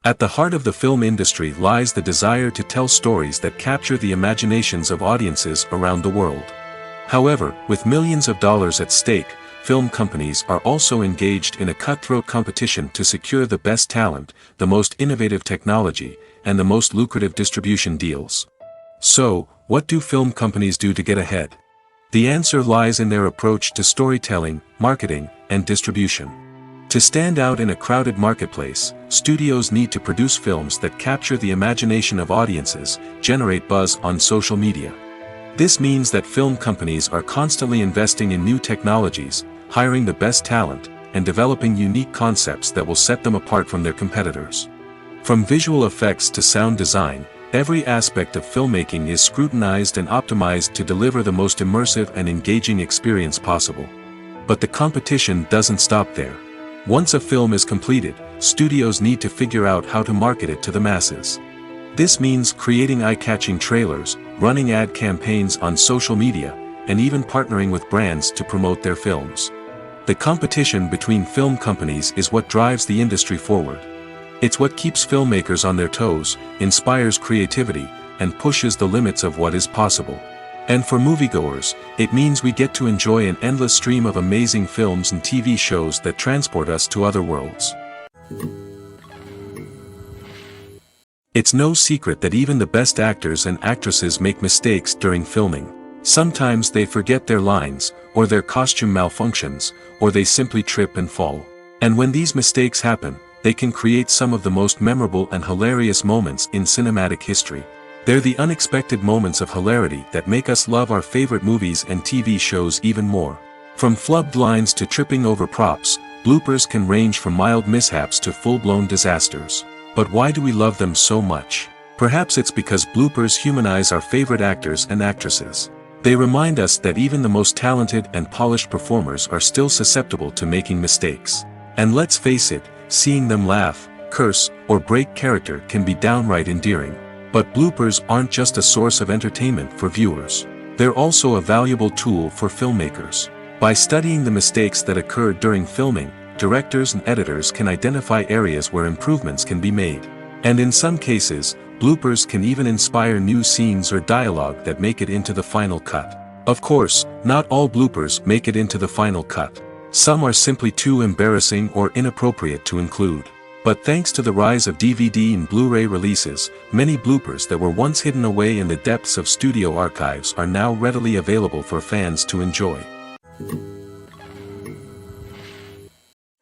At the heart of the film industry lies the desire to tell stories that capture the imaginations of audiences around the world. However, with millions of dollars at stake, film companies are also engaged in a cutthroat competition to secure the best talent, the most innovative technology, and the most lucrative distribution deals. So, what do film companies do to get ahead? The answer lies in their approach to storytelling, marketing, and distribution. To stand out in a crowded marketplace, studios need to produce films that capture the imagination of audiences, generate buzz on social media. This means that film companies are constantly investing in new technologies, hiring the best talent, and developing unique concepts that will set them apart from their competitors. From visual effects to sound design, every aspect of filmmaking is scrutinized and optimized to deliver the most immersive and engaging experience possible. But the competition doesn't stop there. Once a film is completed, studios need to figure out how to market it to the masses. This means creating eye-catching trailers, running ad campaigns on social media, and even partnering with brands to promote their films. The competition between film companies is what drives the industry forward. It's what keeps filmmakers on their toes, inspires creativity, and pushes the limits of what is possible. And for moviegoers, it means we get to enjoy an endless stream of amazing films and TV shows that transport us to other worlds. It's no secret that even the best actors and actresses make mistakes during filming. Sometimes they forget their lines, or their costume malfunctions, or they simply trip and fall. And when these mistakes happen, they can create some of the most memorable and hilarious moments in cinematic history. They're the unexpected moments of hilarity that make us love our favorite movies and TV shows even more. From flubbed lines to tripping over props, bloopers can range from mild mishaps to full-blown disasters. But why do we love them so much? Perhaps it's because bloopers humanize our favorite actors and actresses. They remind us that even the most talented and polished performers are still susceptible to making mistakes. And let's face it, seeing them laugh, curse, or break character can be downright endearing. But bloopers aren't just a source of entertainment for viewers. They're also a valuable tool for filmmakers. By studying the mistakes that occurred during filming, directors and editors can identify areas where improvements can be made. And in some cases, bloopers can even inspire new scenes or dialogue that make it into the final cut. Of course, not all bloopers make it into the final cut. Some are simply too embarrassing or inappropriate to include. But thanks to the rise of DVD and Blu-ray releases, many bloopers that were once hidden away in the depths of studio archives are now readily available for fans to enjoy.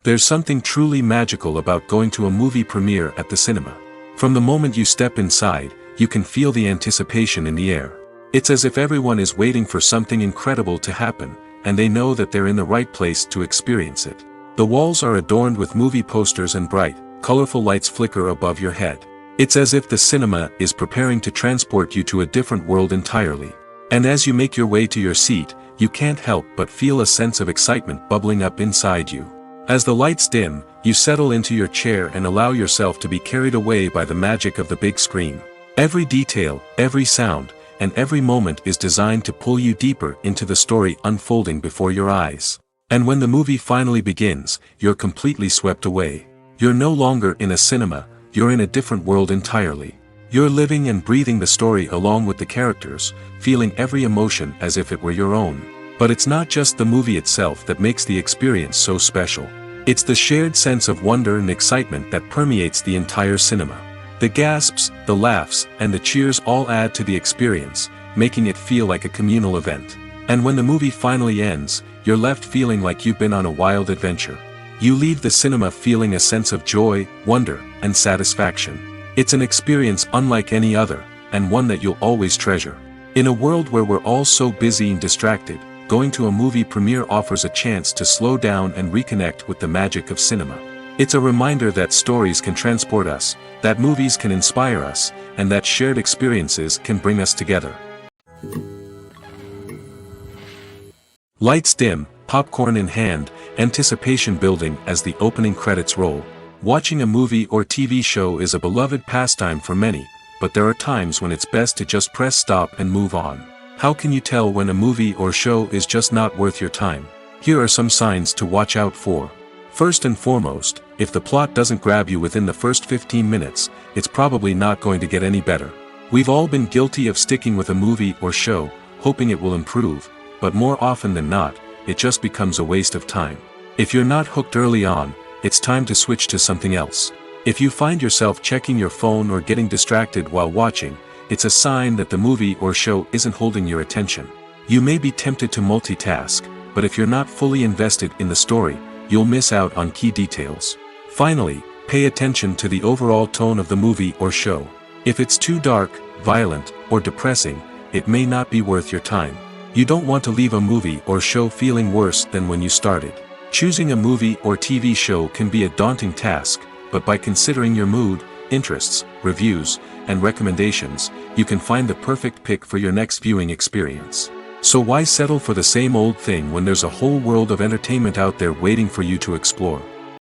There's something truly magical about going to a movie premiere at the cinema. From the moment you step inside, you can feel the anticipation in the air. It's as if everyone is waiting for something incredible to happen, and they know that they're in the right place to experience it. The walls are adorned with movie posters and bright, colorful lights flicker above your head. It's as if the cinema is preparing to transport you to a different world entirely. And as you make your way to your seat, you can't help but feel a sense of excitement bubbling up inside you. As the lights dim, you settle into your chair and allow yourself to be carried away by the magic of the big screen. Every detail, every sound, and every moment is designed to pull you deeper into the story unfolding before your eyes. And when the movie finally begins, you're completely swept away. You're no longer in a cinema, you're in a different world entirely. You're living and breathing the story along with the characters, feeling every emotion as if it were your own. But it's not just the movie itself that makes the experience so special. It's the shared sense of wonder and excitement that permeates the entire cinema. The gasps, the laughs, and the cheers all add to the experience, making it feel like a communal event. And when the movie finally ends, you're left feeling like you've been on a wild adventure. You leave the cinema feeling a sense of joy, wonder, and satisfaction. It's an experience unlike any other, and one that you'll always treasure. In a world where we're all so busy and distracted, going to a movie premiere offers a chance to slow down and reconnect with the magic of cinema. It's a reminder that stories can transport us, that movies can inspire us, and that shared experiences can bring us together. Lights dim, popcorn in hand, anticipation building as the opening credits roll. Watching a movie or TV show is a beloved pastime for many, but there are times when it's best to just press stop and move on. How can you tell when a movie or show is just not worth your time? Here are some signs to watch out for. First and foremost, if the plot doesn't grab you within the first 15 minutes, it's probably not going to get any better. We've all been guilty of sticking with a movie or show, hoping it will improve, but more often than not, it just becomes a waste of time. If you're not hooked early on, it's time to switch to something else. If you find yourself checking your phone or getting distracted while watching, it's a sign that the movie or show isn't holding your attention. You may be tempted to multitask, but if you're not fully invested in the story, you'll miss out on key details. Finally, pay attention to the overall tone of the movie or show. If it's too dark, violent, or depressing, it may not be worth your time. You don't want to leave a movie or show feeling worse than when you started. Choosing a movie or TV show can be a daunting task, but by considering your mood, interests, reviews, and recommendations, you can find the perfect pick for your next viewing experience. So why settle for the same old thing when there's a whole world of entertainment out there waiting for you to explore?